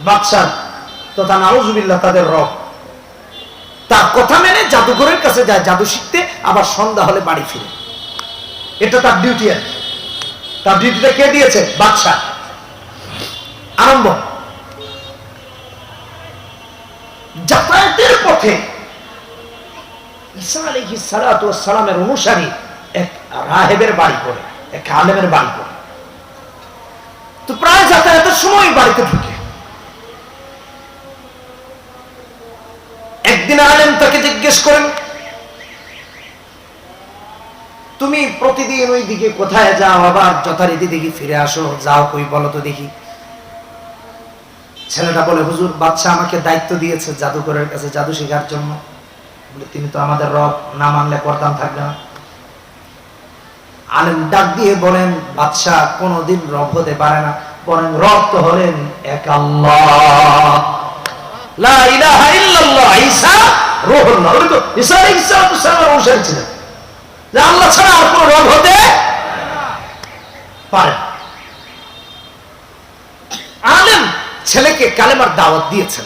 বাদশার তথা নাউজুবিল্লাহ তাদের রব, তার কথা মেনে জাদুঘরের কাছে যায় জাদু শিখতে, আবার সন্ধ্যা হলে বাড়ি ফিরে। এটা তার ডিউটি। আর তার ডিউটিটা কে দিয়েছে? বাদশা। আরম্ভ যাতায়াতের পথে ঈসা আলাইহিস সালাতু ওয়াস সালামের অনুসারী এক রাহেবের বাড়ি পড়ে, এক আলেমের বাড়ি পড়ে। তো প্রায় যাতায়াতের সময় বাড়িতে ঢুকে। একদিন আলেম তাকে জিজ্ঞেস করেন তুমি প্রতিদিন ওই দিকে কোথায় যাও, আবার যথারীতি দেখি ফিরে আসো, যাও কই বলো তো দেখি। ছেলেটা বলে হুজুর বাদশা আমাকে দায়িত্ব দিয়েছে জাদুকরের কাছে জাদু শেখার জন্য। বলে তিনি তো আমাদের রব, না মানলে করতাম থাকবে না। আলেম ডাক দিয়ে বলেন বাদশা কোনদিন রব হতে পারে না, বরং রব তো হলেন এক আল্লাহ, লা ইলাহা ইল্লাল্লাহ। ঈসা রূহুল্লাহ, ওই তো ঈসা আলাইহিস সালামের অনুসারী ছিলেন, যে আল্লাহ ছাড়া আর কোনো রব হতে পারে। আলেম ছেলেকে কালেমার দাওয়াত দিয়েছেন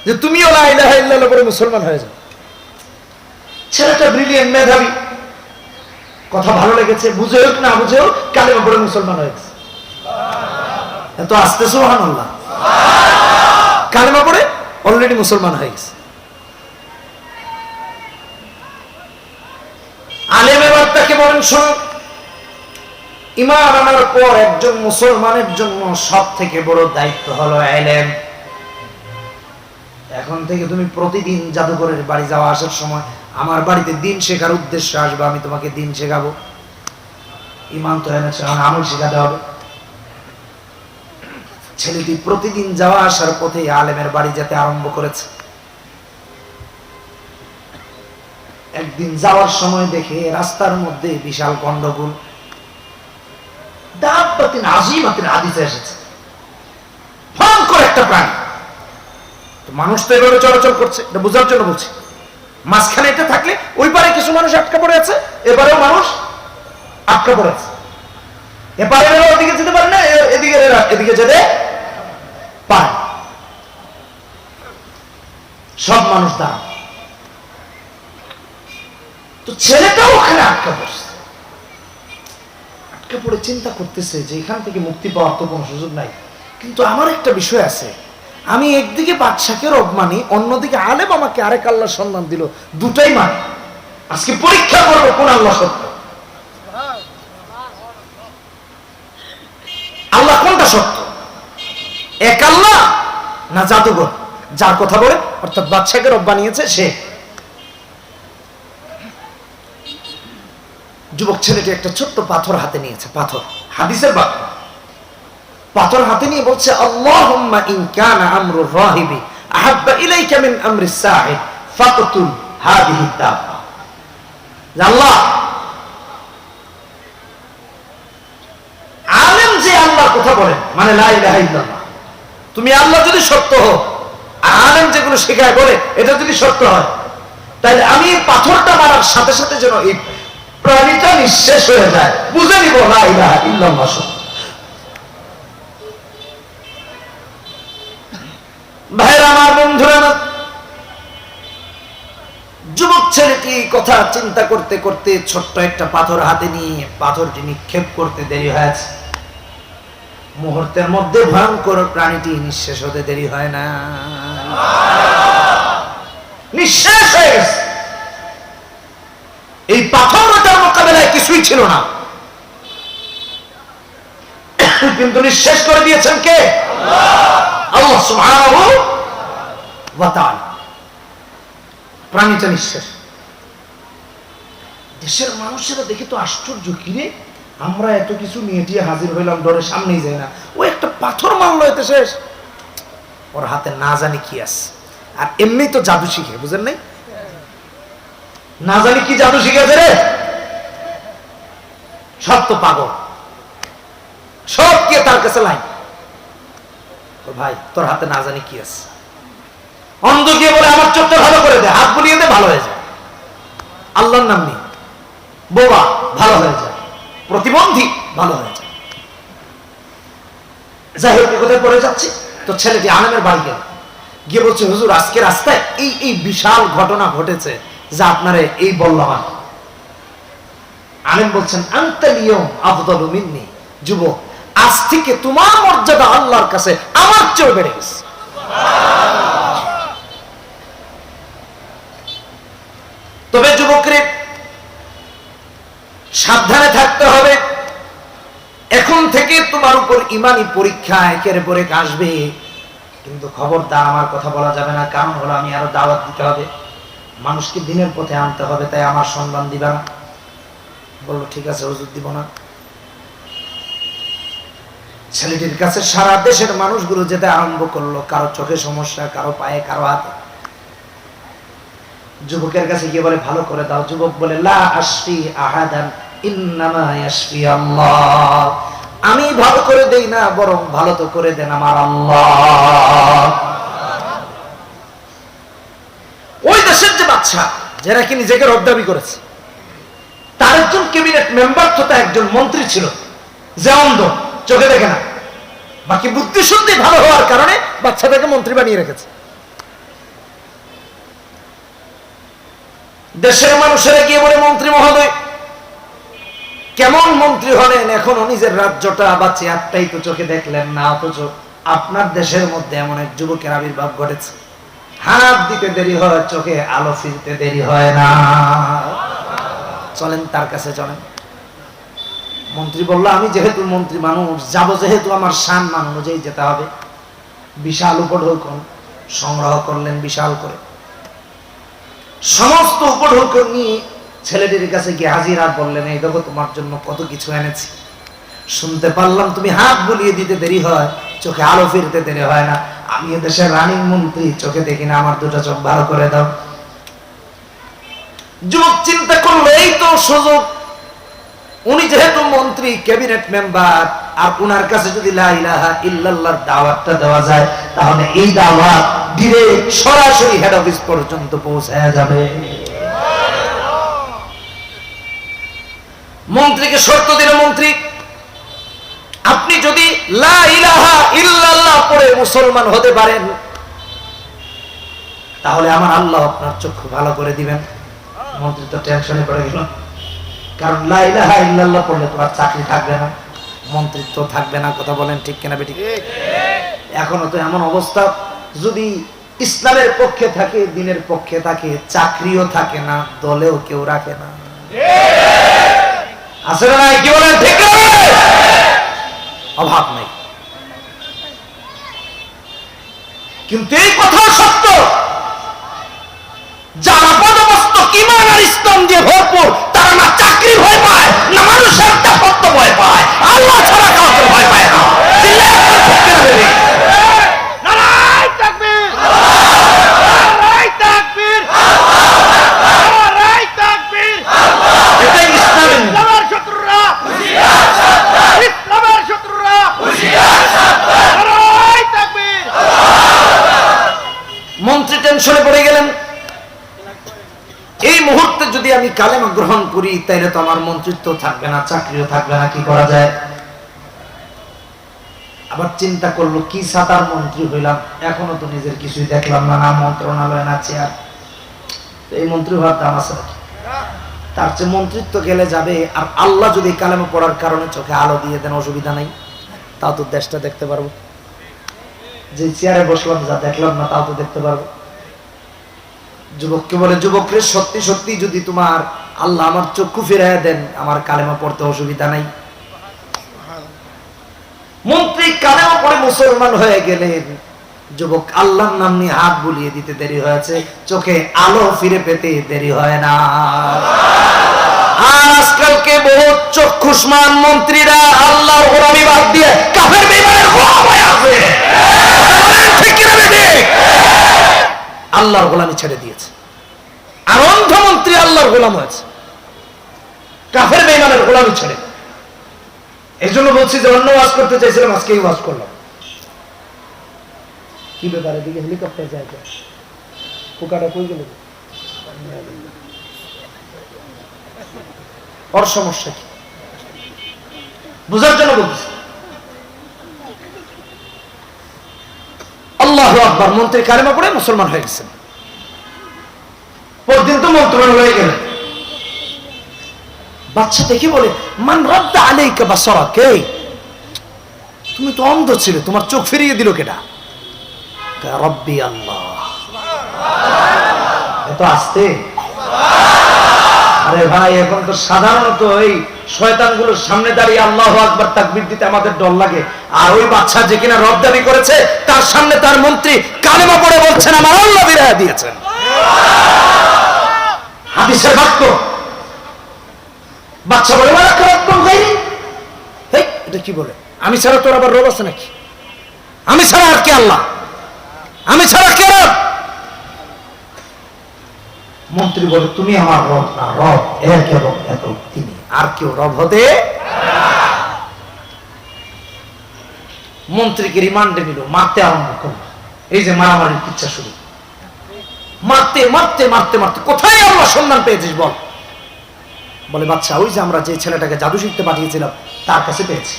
যে তুমিও লা ইলাহা ইল্লাল্লাহ বলে মুসলমান হয়ে যাও। ছেলেটা ব্রিলিয়েন্ট, মেধাবী, কথা ভালো লেগেছে, বুঝে হোক না বুঝে হোক কালেমা পড়ে মুসলমান হয়ে গেছে। এত আস্তে সুবহানাল্লাহ, কালেমা পড়ে অলরেডি মুসলমান হয়ে গেছে। আলেম এবার তাকে বলেন শোনো, ঈমান আনার পর একজন মুসলমানের জন্য সব থেকে বড় দায়িত্ব হলো ইলম। এখন থেকে তুমি প্রতিদিন জাদুঘরের বাড়ি যাওয়া আসার সময় আমার বাড়িতে দিন শেখার উদ্দেশ্যে আসবে, আমি তোমাকে দিন শেখাবো। ঈমান তো এনেছে, আমল শেখাতে হবে। ছেলেটি প্রতিদিন যাওয়া আসার পথে আলেমের বাড়ি যেতে আরম্ভ করেছে। একদিন যাওয়ার সময় দেখে রাস্তার মধ্যে বিশাল গন্ডগোল, দাব্বাতিন আযীমাতিন হাদিসে এসেছে, ভয়ঙ্কর একটা প্রাণী। মানুষ তো এভাবে চলাচল করছে, এটা বোঝার জন্য বলছি। মাঝখানে এটা থাকলে ওই পারে কিছু মানুষ আটকা পড়ে আছে, এবারেও মানুষ আটকা পড়ে আছে। এপারে ওদিকে যেতে পারে না, এদিকে যেতে পারে। সব মানুষ দাঁড়ান। তো ছেলেটাও ওখানে আটকা পড়ছে, আটকা পড়ে চিন্তা করতেছে যে এখান থেকে মুক্তি পাওয়ার তো কোনো সুযোগ নাই। কিন্তু আমার একটা বিষয় আছে, আমি একদিকে বাদশাকে রব মানি, অন্যদিকে আলেম আমাকে আরেক আল্লাহর সন্ধান দিল, দুটাই মানি। আজকে পরীক্ষা করবো কোন আল্লাহ সত্য, আল্লাহ কোনটা সত্য, এক আল্লাহ না জাদুঘর যার কথা বলে অর্থাৎ বাদশাকে রব বানিয়েছে সে। যুবক ছেলেটি একটা ছোট্ট পাথর হাতে নিয়েছে, পাথর, হাদিসের বাক্য, পাথর হাতে নিয়ে বলছে আল্লাহুম্মা ইন কানা আমরুর রাহিবি আহাব্বা ইলাইকা মিন আমরিস সাহিব ফাকতুল হাদিহি দাব্বা। আল্লাহ, আলেম যে আল্লাহর কথা বলেন মানে লা ইলাহা ইল্লাল্লাহ, তুমি আল্লাহ যদি সত্য হও, আলেম যেগুলো শেখায় বলে এটা যদি সত্য হয়, তাহলে আমি এই পাথরটা মারার সাথে সাথে যেন এই প্রাণীটা নিঃশেষ হয়ে যায়, বুঝে নিব লা ইলাহা ইল্লাল্লাহ সত্য। ভাইরা আমার, বন্ধুরা আমার, যুবক ছেলেটি কথা চিন্তা করতে করতে ছোট্ট একটা পাথর হাতে নিয়ে পাথরটি নিক্ষেপ করতে দেরি হয়েছে। মুহূর্তের মধ্যে ভয়ঙ্কর প্রাণীটি নিঃশেষ হতে দেরি হয় না, নিঃশেষ হয়ে গেছে। এই পাথরটার মোকাবেলায় কিছুই ছিল না, কিন্তু নিঃশেষ করে দিয়েছেন কে? আল্লাহ সুবহানাহু ওয়া তাআলা। প্রাণীটা নিঃশেষ। দেশের মানুষেরা দেখে তো আশ্চর্য, কিরে আমরা এত কিছু নিয়ে টিয়ে হাজির হইলাম, ডরে সামনেই যায় না, ও একটা পাথর মারলো এতে শেষ। ওর হাতে না জানি কি আছে, আর এমনি তো জাদু শিখে, বুঝেন নাই? না জানি কি জাদু শিখেছে রে, সব তো পাগল, সব কে তার কাছে লাইন। ভাই তোর হাতে না জানি কি আছে, অন্ধ গিয়ে বলে আমার চোখটা ভালো করে দে, হাত বুলিয়ে দে, ভালো হয়ে যায়। আল্লাহর নাম নেই, বোবা ভালো হয়ে যায়, প্রতিবন্ধী ভালো হয়ে যায়। যাই হোক, কোথায় পড়ে যাচ্ছি, তো ছেলেটি আলেমের বাড়ি গেল, গিয়ে বলছে হুজুর আজকে রাস্তায় এই বিশাল ঘটনা ঘটেছে যা আপনারে এই বললাম। আলেম বলছেন আনতা লিয়াউম আফদালু মিন্নি, যুবক আজ থেকে তোমার মর্যাদা আল্লাহর কাছে আমার চেয়ে বেড়ে গেছে। তবে যুবকরে সাবধানে থাকতে হবে, এখন থেকে তোমার উপর ইমানি পরীক্ষা একের পর এক আসবে, কিন্তু খবরদার আমার কথা বলা যাবে না, কারণ হলো আমি আরো দাওয়াত দিতে হবে, মানুষকে দিনের পথে আনতে হবে, তাই আমার সম্মান দিবা না। বললো ঠিক আছে হুজুর, দিব না। ছেলেটির কাছে সারা দেশের মানুষগুলো যেতে আরম্ভ করলো, কারো চোখে সমস্যা, কারো পায়ে, কারো হাতে। যুবকের কাছে গিয়ে বলে ভালো করে দাও। যুবক বলে লা আশফি আহাদান ইন্নামা ইয়াশফি আল্লাহ, আমি ভালো করে দেই না, বরং ভালো তো করে দেন আমার আল্লাহ। ওই দেশের যে বাদশা, যারা কি নিজেকে রব দাবি করেছে, তার একজন ক্যাবিনেট মেম্বার তথা একজন মন্ত্রী ছিল, যে অন্ধ, চোখে দেখে না, বাকি বুদ্ধি শুদ্ধি ভালো হওয়ার কারণে বাচ্চাটাকে মন্ত্রী বানিয়ে রেখেছে। দেশের মানুষেরা গিয়ে বলে মন্ত্রী মহোদয় কেমন মন্ত্রী হলেন, এখনো নিজের রাজ্যটা বা চেয়ারটাই তো চোখে দেখলেন না, অথচ আপনার দেশের মধ্যে এমন এক যুবকের আবির্ভাব ঘটেছে, হাত দিতে দেরি হয়, চোখে আলো ফিরতে দেরি হয় না, চলেন তার কাছে চলেন। মন্ত্রী বলল আমি যেহেতু মন্ত্রী মানুষ, যাব যেহেতু আমার সম্মান অনুযায়ী যেতে হবে। বিশাল উপঢৌকন সংগ্রহ করলেন, বিশাল করে সমস্ত উপঢৌকন নিয়ে ছেলেটির কাছে গিয়ে হাজির, আর বললেন এই দেখো তোমার জন্য কত কিছু এনেছি, শুনতে পারলাম তুমি হাত বুলিয়ে দিতে দেরি হয়, চোখে আলো ফিরতে দেরি হয় না, আমি এদেশের রানিং মন্ত্রী, চোখে দেখি না, আমার দুটো চোখ ভালো করে দাও। যুবক চিন্তা করলো এই তো সুযোগ, উনি যেহেতু মন্ত্রী, ক্যাবিনেট মেম্বার, আর উনার কাছে যদি লা ইলাহা ইল্লাল্লাহর দাওয়াতটা দেওয়া যায় তাহলে এই দাওয়াত ডিরেক্ট সরাসরি হেড অফিস পর্যন্ত পৌঁছায়া যাবে। মন্ত্রীকে শর্ত দিল, মন্ত্রী আপনি যদি লা ইলাহা ইল্লাল্লাহ পড়ে মুসলমান হতে পারেন তাহলে আমার আল্লাহ আপনার চক্ষু ভালো করে দিবেন। মন্ত্রী তো টেনশনে পড়ে গেল, কারণ লা ইলাহা ইল্লাল্লাহ পড়লে তোমার চাকরি থাকবে না, মন্ত্রিত্ব থাকবে না। কথা বলেন ঠিক কিনা বেঠিক? এখনো তো এমন অবস্থা, যদি ইসলামের পক্ষে থাকে, দ্বীনের পক্ষে থাকে, চাকরিও থাকে না, দলেও কেউ রাখে না। আছে না নাই? কি বলেন ঠিক না? অভাব নাই। কিন্তু এই কথা সত্য, যারা পদমস্তক ঈমান আর ইসলাম দিয়ে ভরপুর তারা না চাকরি ভয় পায়, না মানুষের দাপত্য ভয় পায়, আল্লাহ ছাড়া কাউকে ভয় পায় না। নারায়ে তাকবীর, নারায়ে তাকবীর, নারায়ে তাকবীর। এটাই ইসলামের শত্রুরা, ইসলামের শত্রুরা, নারায়ে তাকবীর। মন্ত্রী টেনশনে পড়ে গেলেন, এই মুহূর্তে যদি আমি কালেমা গ্রহণ করি তাইলে তো আমার মন্ত্রিত্ব থাকবে না, চাকরিও থাকবে না, কি করা যায়? আবার চিন্তা করলো, কি সাতার মন্ত্রী হইলাম, এখনো তো নিজের কিছুই দেখলাম না, না মন্ত্রণালয় না চেয়ার, এই মন্ত্রী হওয়ার দাম আছে নাকি? তার চেয়ে মন্ত্রিত্ব গেলে যাবে। আর আল্লাহ যদি কালেমা পড়ার কারণে চোখে আলো দিয়ে দেন, অসুবিধা নাই, তাও তো দেশটা দেখতে পারবো। যে চেয়ারে বসলাম যা দেখলাম না তাও তো দেখতে পারবো। যুবককে বলে, যুবকরে সত্যি সত্যি যদি তোমার আল্লাহ আমার চক্ষু ফিরাইয়া দেন, আমার কালেমা পড়তে অসুবিধা নাই। মন্ত্রী কালেমা পড়ে মুসলমান হয়ে গেলেন। যুবক আল্লাহর নাম নিয়ে হাত বুলিয়ে দিতে দেরি হয়েছে, চোখে আলো ফিরে পেতে দেরি হয় না। আজকালকে বহু চক্ষুষ্মান মন্ত্রীরা আল্লাহর গোলামি বাদ দিয়ে কাফের বেঈমানের গোলাম হয়ে আছে। ঠিক কি না ঠিক? আল্লাহর গোলামি ছেড়ে দিয়েছে, আর অন্ধ মন্ত্রী আল্লাহর গোলাম হয়েছে কাফের বেঈমানের গোলামি ছেড়ে। এই জন্য বলছি যে অন্য ওয়াজ করতে চাইছিলাম, আজকেই ওয়াজ করলাম। কি ব্যাপারে দিকে হেলিকপ্টার যায়, পোকাটা কই গেল? ওর সমস্যা কি বুঝার জন্য বলছি। আল্লাহু আকবার। মন্ত্রী কালেমা পড়ে মুসলমান হয়ে গেছেন, পরদিন তো মন্ত্রণালয় হয়ে গেলেন। বাচ্চা দেখি বলে, মান রাদ্দা আলাইকা বাসারাক, তুমি তো অন্ধ ছিলে, তোমার চোখ ফিরিয়ে দিল কেডা? রব্বি আল্লাহ। এত আসতে? আরে ভাই, এখন তো সাধারণত এই শয়তানগুলোর সামনে দাঁড়িয়ে আল্লাহু আকবার তাকবীর দিতে আমাদের ডর লাগে, আর ওই বাচ্চা যে কিনা রব দাবি করেছে তার সামনে তার মন্ত্রী কালেমা পড়ে বলছেন আমার আল্লাহ বিরায়া দিয়েছেন। হাদিসের বাক্য। বাচ্চা বলে, এটা কি বলে? আমি ছাড়া তোর আবার রব আছে নাকি? আমি ছাড়া আর কে আল্লাহ? আমি ছাড়া কে রব? মন্ত্রী বলে, তুমি আমার রব না, রব এর কেবল এত তিনি, আর কেউ রব হতে। মন্ত্রীকে রিমান্ডে নিল, মারতে আরম্ভ করল। এই যে মারামারির ইচ্ছা শুরু, মারতে মারতে মারতে মারতে কোথায় আল্লাহ সন্ধান পেয়েছিস বল? বলে, বাচ্চা ওই যে আমরা যে ছেলেটাকে জাদু শিখতে পাঠিয়েছিলাম তার কাছে পেয়েছি,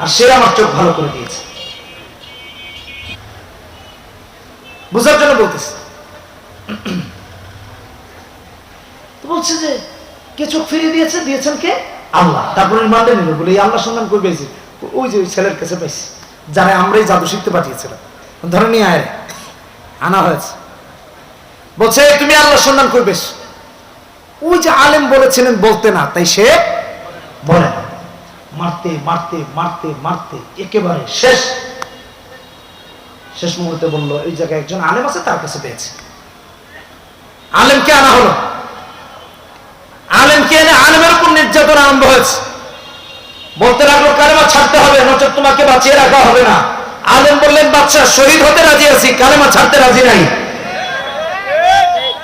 আর সে আমার চোখ ভালো করে দিয়েছে। বুঝার জন্য বলতেছে। বলছে যে কে চোখ ফিরিয়ে দিয়েছে? দিয়েছেন কে? আল্লাহ। তারপরে রিমান্ডে নিল, বলে এই আল্লাহ সন্ধান করে পেয়েছি, ওই যে ওই ছেলের কাছে পাইছি যারা আমরাই জাদু শিখতে পাঠিয়েছিলাম, ধরে নিয়ে আয়। আনা হয়েছে। বলছে, তুমি আল্লাহ সন্ধান করবে। ওই যে আলেম বলেছিলেন বলতে না, তাই সে বলে না। মারতে মারতে মারতে মারতে একেবারে শেষ মুহূর্তে বললো, এই জায়গায় একজন আলেম আছে, তার কাছে পেয়েছে। আলেমকে আনা হলো। আলেমকে এনে আলেমের উপর নির্যাতন আরম্ভ হয়েছে। বলতে লাগলো, কালেমা ছাড়তে হবে, নচেত তোমাকে বাঁচিয়ে রাখা হবে না। আলেম বললেন, বাচ্চা শহীদ হতে রাজি আছি, কালেমা ছাড়তে রাজি নাই।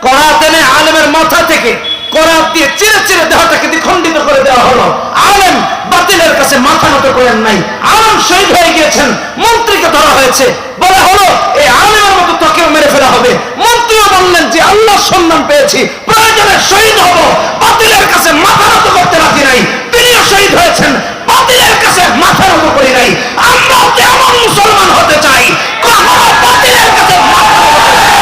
করাত এনে আলেমের মাথা থেকে করাত দিয়ে চিরে চিরে দেহটাকে দ্বিখণ্ডিত করে দেওয়া হলো। আলেম বাতিলের কাছে মাথা নত নত করেন নাই। আলেম শহীদ হয়ে গিয়েছেন, মন্ত্রীকে ধরা হয়েছে, বলা হলো এই আলেমের মতো তোকেও মেরে ফেলা হবে। মন্ত্রীও বললেন যে আল্লাহর সম্মান পেয়েছি, প্রয়োজনে শহীদ হব, বাতিলের কাছে মাথা নত করতে রাজি নাই। তিনিও শহীদ হয়েছেন, বাতিলের কাছে মাথা নত করি নাই। আমরাও কেমন মুসলমান হতে চাই, কখনো বাতিলের কাছে মাথা নত করি নাই।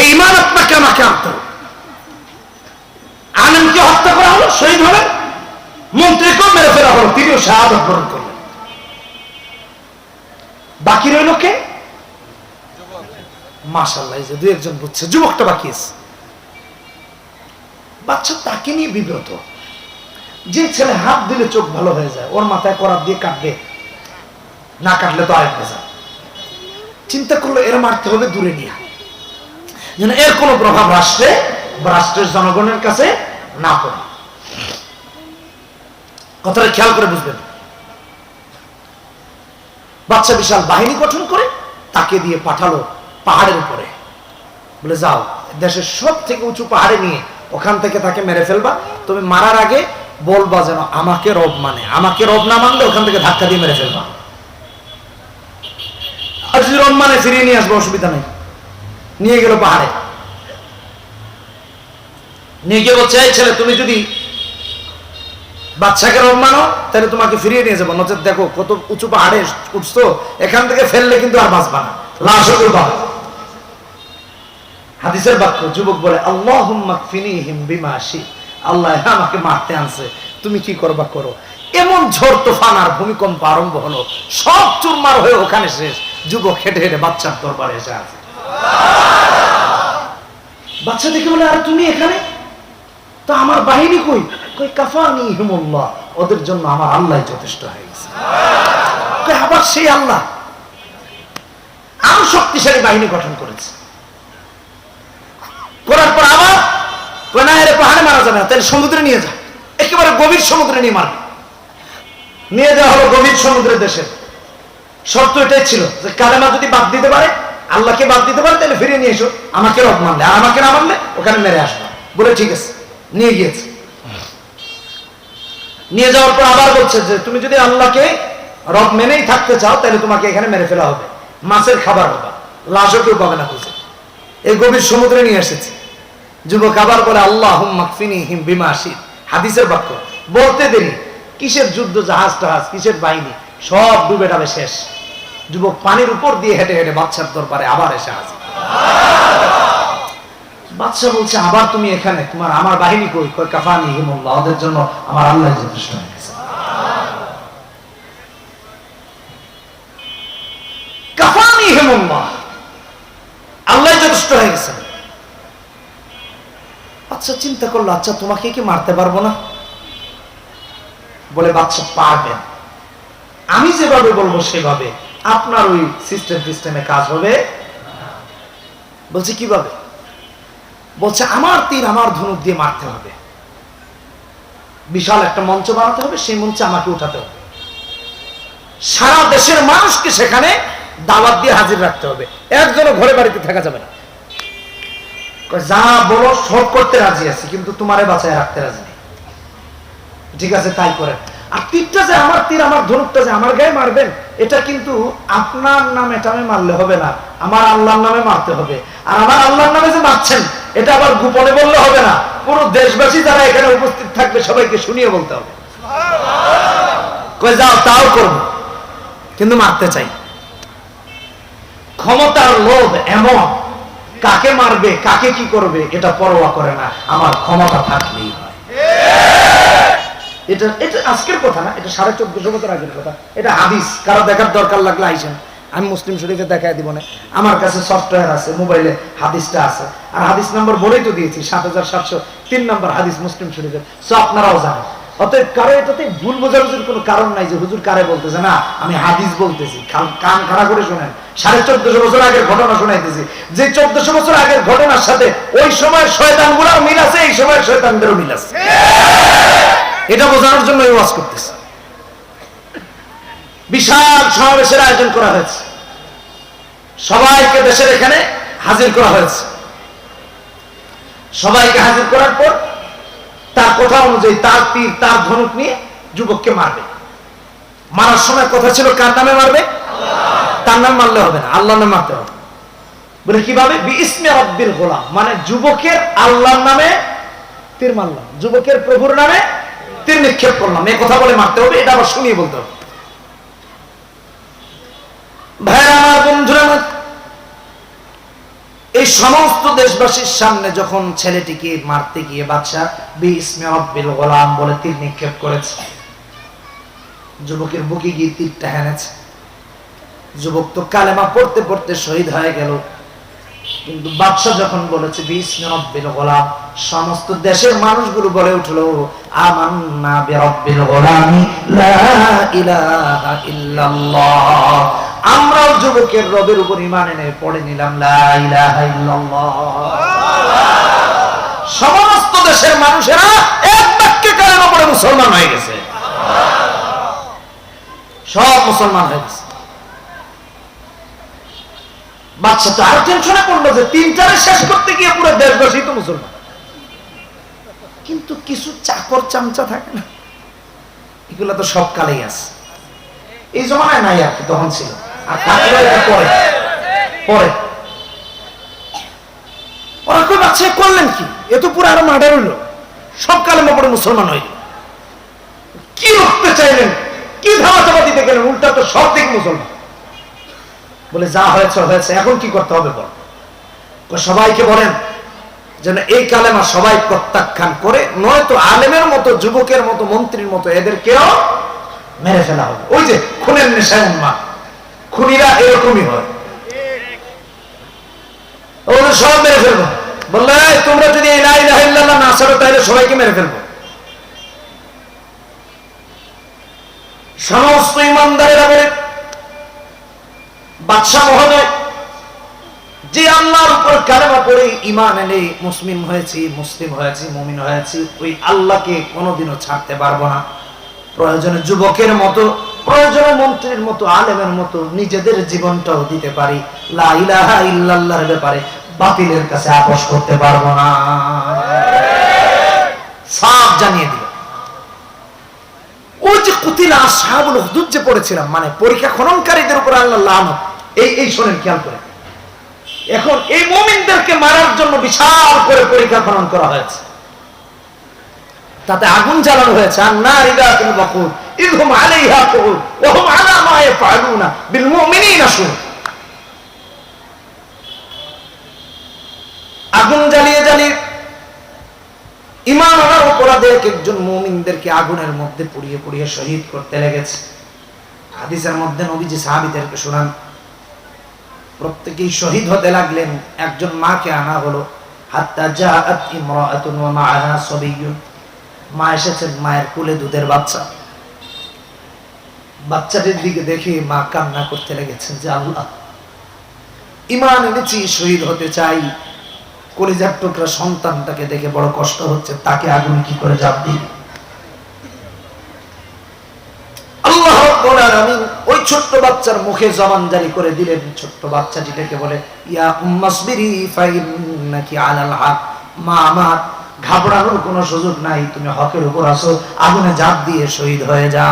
এই ইমান আপনাকে আমাকে আনতে হবে। আলেমকে হত্যা করা হলো, শহীদ হলেন, মন্ত্রীকেও মেরে ফেলা হলো, তিনিও শাহাদাত বরণ করলেন। বাকি রইল কে? মাশাআল্লাহ, এই যে দুই একজন বুঝছে, যুবকটা বাকি আছে। বাচ্চা তাকে নিয়ে বিব্রত। যে ছেলে হাত দিলে চোখ ভালো হয়ে যায়, ওর মাথায় করাত দিয়ে কাটবে, না কাটলে তো আরেক ভেজা। চিন্তা করলো এর মারতে হবে দূরে নিয়ে, যেন এর কোনো প্রভাব রাষ্ট্রে বা রাষ্ট্রের জনগণের কাছে না পড়ে। কথাটা খেয়াল করে বুঝবেন। বাচ্চা বিশাল বাহিনী গঠন করে তাকে দিয়ে পাঠালো পাহাড়ের উপরে, বলে যাও দেশের সব থেকে উঁচু পাহাড়ে নিয়ে ওখান থেকে তাকে মেরে ফেলবা। তুমি মারার আগে বলবা যেন আমাকে রব মানে, আমাকে রব না মানলে ওখান থেকে ধাক্কা দিয়ে মেরে ফেলবা। আর যদি রব মানে ফিরিয়ে নিয়ে আসবো, অসুবিধা নেই। নিয়ে গেল পাহাড়ে, নিয়ে গিয়ে বলছে এই ছেলে তুমি যদি বাচ্চাকে রব মানো তাহলে তোমাকে ফিরিয়ে নিয়ে যাবো, নচেত দেখো কত উঁচু পাহাড়ে উঠছো, এখান থেকে ফেললে কিন্তু আর বাঁচবা না, লাশ হবে। হাদিসের বাক্য। যুবক বলে আল্লাহুম্মা কফিনিহিম বিমা শি, আল্লাহ আমাকে মারতে আনছে, তুমি কি করবা করো। এমন ঝড় তুফান আর ভূমিকম্প আরম্ভ হলো, সব চুরমার হয়ে ওখানে শেষ। যুবক হেঁটে হেঁটে বাচ্চার দরবারে এসে আছে। বাচ্চা দেখে বলে আর তুমি এখানে, তো আমার বাহিনী কই? কই কাফানিহিমুল্লাহ, ওদের জন্য আমার আল্লাহ যথেষ্ট হয়ে গেছে। কই আবার সেই আল্লাহ আরো শক্তিশালী বাহিনী গঠন করেছে। করার পর আবার কই না এর পাহাড়ে মারা যাবে না, তাহলে সমুদ্রে নিয়ে যা, একেবারে গভীর সমুদ্রে নিয়ে মারবে। নিয়ে যাওয়া হলো গভীর সমুদ্রের দেশে। শর্ত এটাই ছিল যে কালেমা যদি বাদ দিতে পারে, আল্লাহকে বাদ দিতে পারে, তাহলে ফিরে নিয়ে এসো, আমাকে রব মানলে, আর আমাকে না মানলে ওখানে মেরে আসবে। বলে ঠিক আছে, নিয়ে গিয়েছে। নিয়ে যাওয়ার পর আবার বলছে যে তুমি যদি আল্লাহকে রব মেনেই থাকতে চাও তাহলে তোমাকে এখানে মেরে ফেলা হবে, মাছের খাবার হবে, লাশও কেউ পাবে না খুঁজে। এই গভীর সমুদ্রে নিয়ে এসেছে। যুবক আবার বলে আল্লাহুম্মা কফিনিহিম বিমা শি, হাদিসের বাক্য। বলতে দেরি, কিসের যুদ্ধ, জাহাজ টাহাজ, কিসের বাহিনী, সব ডুবে ডাবে শেষ। যুবক পানির উপর দিয়ে হেঁটে হেঁটে বাচ্চার দরবারে আবার এসে হাজির। বাদশা বলছে আবার তুমি এখানে, তোমার আমার বাহিনী কই? কই কাফানিহিমুল্লাহ, ওদের জন্য আমার আল্লাহ যথেষ্ট হয়ে গেছে। কাফানিহিমুল্লাহ, আল্লাহ যথেষ্ট হয়ে গেছে। আচ্ছা চিন্তা করলো, আচ্ছা তোমাকে কি মারতে পারবো না? বলে বাদশা পারবেন, আমি যেভাবে বলবো সেভাবে, আপনার ওই সিস্টেমে কাজ হবে। বলছে কিভাবে? বলছে আমার তীর আমার ধনুক দিয়ে মারতে হবে, বিশাল একটা মঞ্চ বানাতে হবে, সেই মঞ্চে আমাকে উঠাতে হবে, সারা দেশের মানুষকে সেখানে দাওয়াত দিয়ে হাজির রাখতে হবে, একজনও ঘরে বাড়িতে থাকা যাবে না। যা বলো সব করতে রাজি আছি, কিন্তু তোমারে বাঁচায় রাখতে রাজি নেই। ঠিক আছে তাই করেন। আর তীরটা যে আমার তীর, আমার ধনুকটা যে আমার গায়ে মারবেন, এটা কিন্তু আপনার নামে টামে মারলে হবে না, আমার আল্লাহর নামে মারতে হবে। আর আমার আল্লাহর নামে যে মারছেন এটা আবার গোপনে বললে হবে না, পুরো দেশবাসী যারা এখানে উপস্থিত থাকবে সবাইকে শুনিয়ে বলতে হবে। কই যাও তাও করবো, কিন্তু মারতে চাই। ক্ষমতার লোভ এমন, কাকে মারবে কাকে কি করবে এটা পরোয়া করে না, আমার ক্ষমতা থাকলেই হয়। এটা এটা আজকের কথা না, এটা 1450 বছর আগের কথা। এটা হাদিস, কারো দেখার দরকার লাগলে আইসেন, আমি মুসলিম শরীফে দেখাই দিব না। আমার কাছে সফটওয়্যার আছে, মোবাইলে হাদিসটা আছে, আর হাদিস নাম্বার বলেই তো দিয়েছি, 7703 নম্বর হাদিস মুসলিম শরীফের। সো আপনারাও জানেন। অতএব কারো এটাতে ভুল বোঝাবুঝির কোনো কারণ নাই যে হুজুর কারে বলতেছে, না আমি হাদিস বলতেছি, কান খাড়া করে শোনেন। 1450 বছর আগের ঘটনা শোনাইতেছি, যে 1400 বছর আগের ঘটনার সাথে ওই সময়ের শয়তানগুলোর মিল আছে, এই সময়ের শয়তানদেরও মিল আছে। এটা বোঝানোর জন্য এই ওয়াজ করতেছে। বিশাল সমাবেশের আয়োজন করা হয়েছে। সবাইকে দেশের এখানে হাজির করা হয়েছে। সবাইকে হাজির করার পর তার কথা অনুযায়ী তার তীর তার ধনুক নিয়ে যুবককে মারবে। মারার সময় কথা ছিল কার নামে মারবে? তার নাম মারলে হবে না, আল্লাহর নামে মারতে হবে। বলে কিভাবে? বিইসমে রাব্বিল গোলাম, মানে যুবকের আল্লাহর নামে তীর মারলাম, যুবকের প্রভুর নামে তীর নিক্ষেপ করলাম, এই কথা বলে মারতে হবে। এটা আবার শুনিয়ে বলতে হবে। ভাইরা আমার, বন্ধুরা আমার, এই সমস্ত দেশবাসীর সামনে যখন ছেলেটিকে মারতে গিয়ে বাদশা বিইসমে রাব্বিল গোলাম বলে তীর নিক্ষেপ করেছে, যুবকের বুকে গিয়ে তীরটা হেনেছে। যুবক তো কালেমা পড়তে পড়তে শহীদ হয়ে গেল। কিন্তু বাদশা যখন বলেছে বিইসমে রাব্বিল গোলাম, সমস্ত দেশের মানুষগুলো বলে উঠলো আমান্না বিরাব্বিল গোলামি লা ইলাহা ইল্লাল্লাহ, আমরাও যুবকের রবের উপর ঈমান এনে পড়ে নিলাম লা ইলাহা ইল্লাল্লাহ। সমস্ত দেশের মানুষেরা এক বাক্যে কালেমা পড়ে মুসলমান হয়ে গেছে, সব মুসলমান হয়ে গেছে। বাচ্চা তো আর টেনশনে পড়লো যে তিনটারে শেষ করতে গিয়ে পুরো দেশবাসী তো মুসলমান। কিন্তু কিছু চাকর চামচা থাকে না, এগুলো তো সব কালেই আছে। এই জমানায় নাই আর কি, তখন ছিল। আর পরে পরে ওরা কই বাচ্চা করলেন কি, এ তো পুরো আরো মার্ডার হইলো, সব কালেমা পড়ে মুসলমান হইল। কি রুখতে চাইলেন, কি ধামাচাপা দিতে গেলেন, উল্টা তো সব দিক মুসলমান। বলে যা হয়েছে হয়েছে, এখন কি করতে হবে বল। সবাইকে বলেন যেন এই কালেমা সবাই প্রত্যাখ্যান করে, নয়তো আলেমের মতো, যুবকের মতো, মন্ত্রীর মতো এদেরকেও মেরে ফেলা হবে। ওই যে খুনের নেশায় উন্মাদ, খুনিরা এরকমই হয়, ওদের সব মেরে ফেলবো। বললে তোমরা যদি লা ইলাহা ইল্লাল্লাহ না ছাড়ো তাহলে সবাইকে মেরে ফেলবো। সমস্ত ইমানদারেরা বলে বাদশা মহোদয়, যে আল্লাহর উপর কালেমা পড়ে ঈমান এনে মুসলিম হয়েছি, মুমিন হয়েছি, ওই আল্লাহকে কোনোদিনও ছাড়তে পারবো না। প্রয়োজনে যুবকের মতো, প্রয়োজনে মন্ত্রীর মতো, আলেমের মতো নিজেদের জীবনটাও দিতে পারি, লা ইলাহা ইল্লাল্লাহর ব্যাপারে বাতিলের কাছে আপোষ করতে পারবো না, সব জানিয়ে দিল। ওই যে কুতিলা আসহাবুল উখদুদ যে পড়েছিলাম, মানে পরীক্ষা খননকারীদের উপর আল্লাহ লানত, এই শোনেন খেয়াল করে। এখন এই মুমিনদেরকে মারার জন্য বিশাল করে পরীক্ষা খনন করা হয়েছে, তাতে আগুন জ্বালানো হয়েছে। আন-নারি যাতিল ওয়াকুদ ইযহুম আলাইহা কুউদ ওয়া হুম আলা মা ইয়াফআলুনা বিল মুমিনিনা শুহুদ। আগুন জ্বালিয়ে জ্বালিয়ে ঈমান আনার অপরাধে একজন মুমিনদেরকে আগুনের মধ্যে পুড়িয়ে পুড়িয়ে শহীদ করতে লেগেছে। হাদিসের মধ্যে নবীজি সাহাবীদেরকে শোনান, প্রত্যেকেই শহীদ হতে লাগলেন। একজন মাকে আনা হলো, হাত্তা জাআত ইমরাআতুন ওয়া মাআহা সাবিয়্যুন, মা এসেছেন, মায়ের কোলে দুধের বাচ্চা। বাচ্চাটির দিকে দেখে মা কান্না করতে লেগেছেন যে আল্লাহ, ঈমান এনেছি, শহীদ হতে চাই, কলিজার টুকরা সন্তানটাকে দেখে বড় কষ্ট হচ্ছে, তাকে আগুনে কি করে জাপ দিই। আল্লাহ রাব্বুল আলামিন ওই ছোট্ট বাচ্চার মুখে জবান জারি করে দিলেন। ছোট্ট বাচ্চাটি ডেকে বলে ইয়া উম্মাসবিরি ফাইন্নাকি আলাল হক, মা আমার ঘাবড়ানোর কোনো সুযোগ নাই, তুমি হকের উপর আছো, আগুনে ঝাঁপ দিয়ে শহীদ হয়ে যা।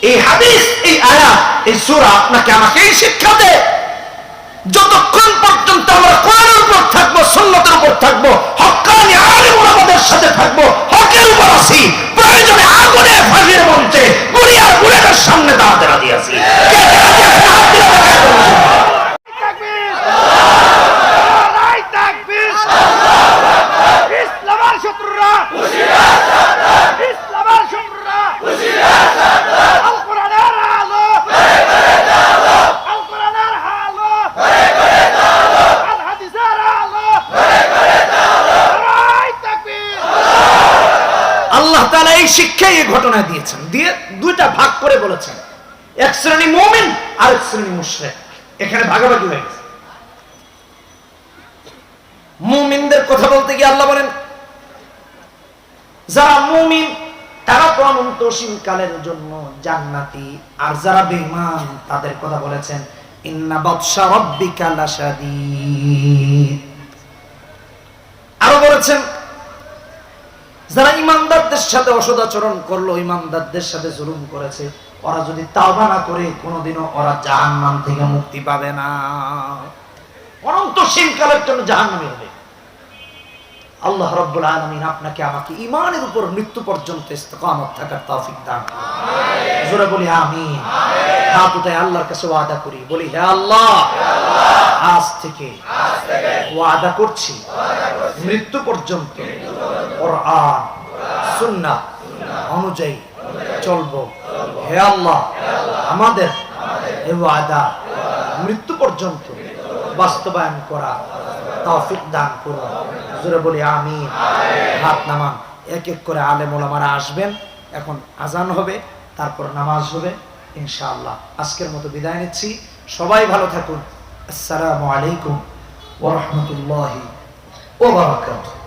এই হাদিস, এই আয়াত, এই সূরা আপনাকে আমাকে এই শিক্ষা দেয়, যতক্ষণ পর্যন্ত আমরা কোরআনের উপর থাকবো, সুন্নতের উপর থাকবো, হক্কানি আলেম ওলামাদের সাথে থাকবো, হকের উপর আছি, প্রয়োজনে আগুনে ফাঁসির মঞ্চে গুলিয়ার বুলেটের সামনে দাঁড়াতে রাজি আছি। শিক্ষাই এই ঘটনা দিয়েছেন, দিয়ে দুইটা ভাগ করে বলেছেন, এক শ্রেণী মুমিন আর এক শ্রেণী মুশরিক। এখানে ভাগাভাগি হয়ে গেছে। মুমিনদের কথা বলতে গিয়ে আল্লাহ বলেন যারা মুমিন তারা তো অনন্তশীল কালের জন্য জান্নাতি। আর যারা বেঈমান তাদের কথা বলেছেন ইন্না বাতশা রাব্বিকা লাশাদীদ। আরো বলেছেন যারা ইমানদারদের সাথে অসদাচরণ করলো, ইমানদারদের সাথে জুলুম করেছে, ওরা যদি তাওবা না করে কোনোদিনও ওরা জাহান্নাম থেকে মুক্তি পাবে না, অনন্তশীল কালের জন্য জাহান্নামী হবে। আল্লাহ রাব্বুল আলামিন আপনাকে আমাকে ঈমানের উপর মৃত্যু পর্যন্ত ইস্তিকামত থাকার তৌফিক দান করুন। জোরে বলি আমিন। হাত উঠায় আল্লাহর কাছে ওয়াদা করি, বলি হে আল্লাহ, আজ থেকে ওয়াদা করছি মৃত্যু পর্যন্ত কোরআন সুন্নাহ অনুযায়ী চলবো। হে আল্লাহ, আমাদের এই ওয়াদা মৃত্যু পর্যন্ত বাস্তবায়ন করা তৌফিক দান করুন। জোরে বলি আমিন। হাত নামান। এক এক করে আলেম ওলামারা আসবেন। এখন আজান হবে, তারপর নামাজ হবে ইনশাআল্লাহ। আজকের মতো বিদায় নিচ্ছি। সবাই ভালো থাকুন। আসসালামু আলাইকুম ওয়া রাহমাতুল্লাহি ওয়া বারাকাতুহু।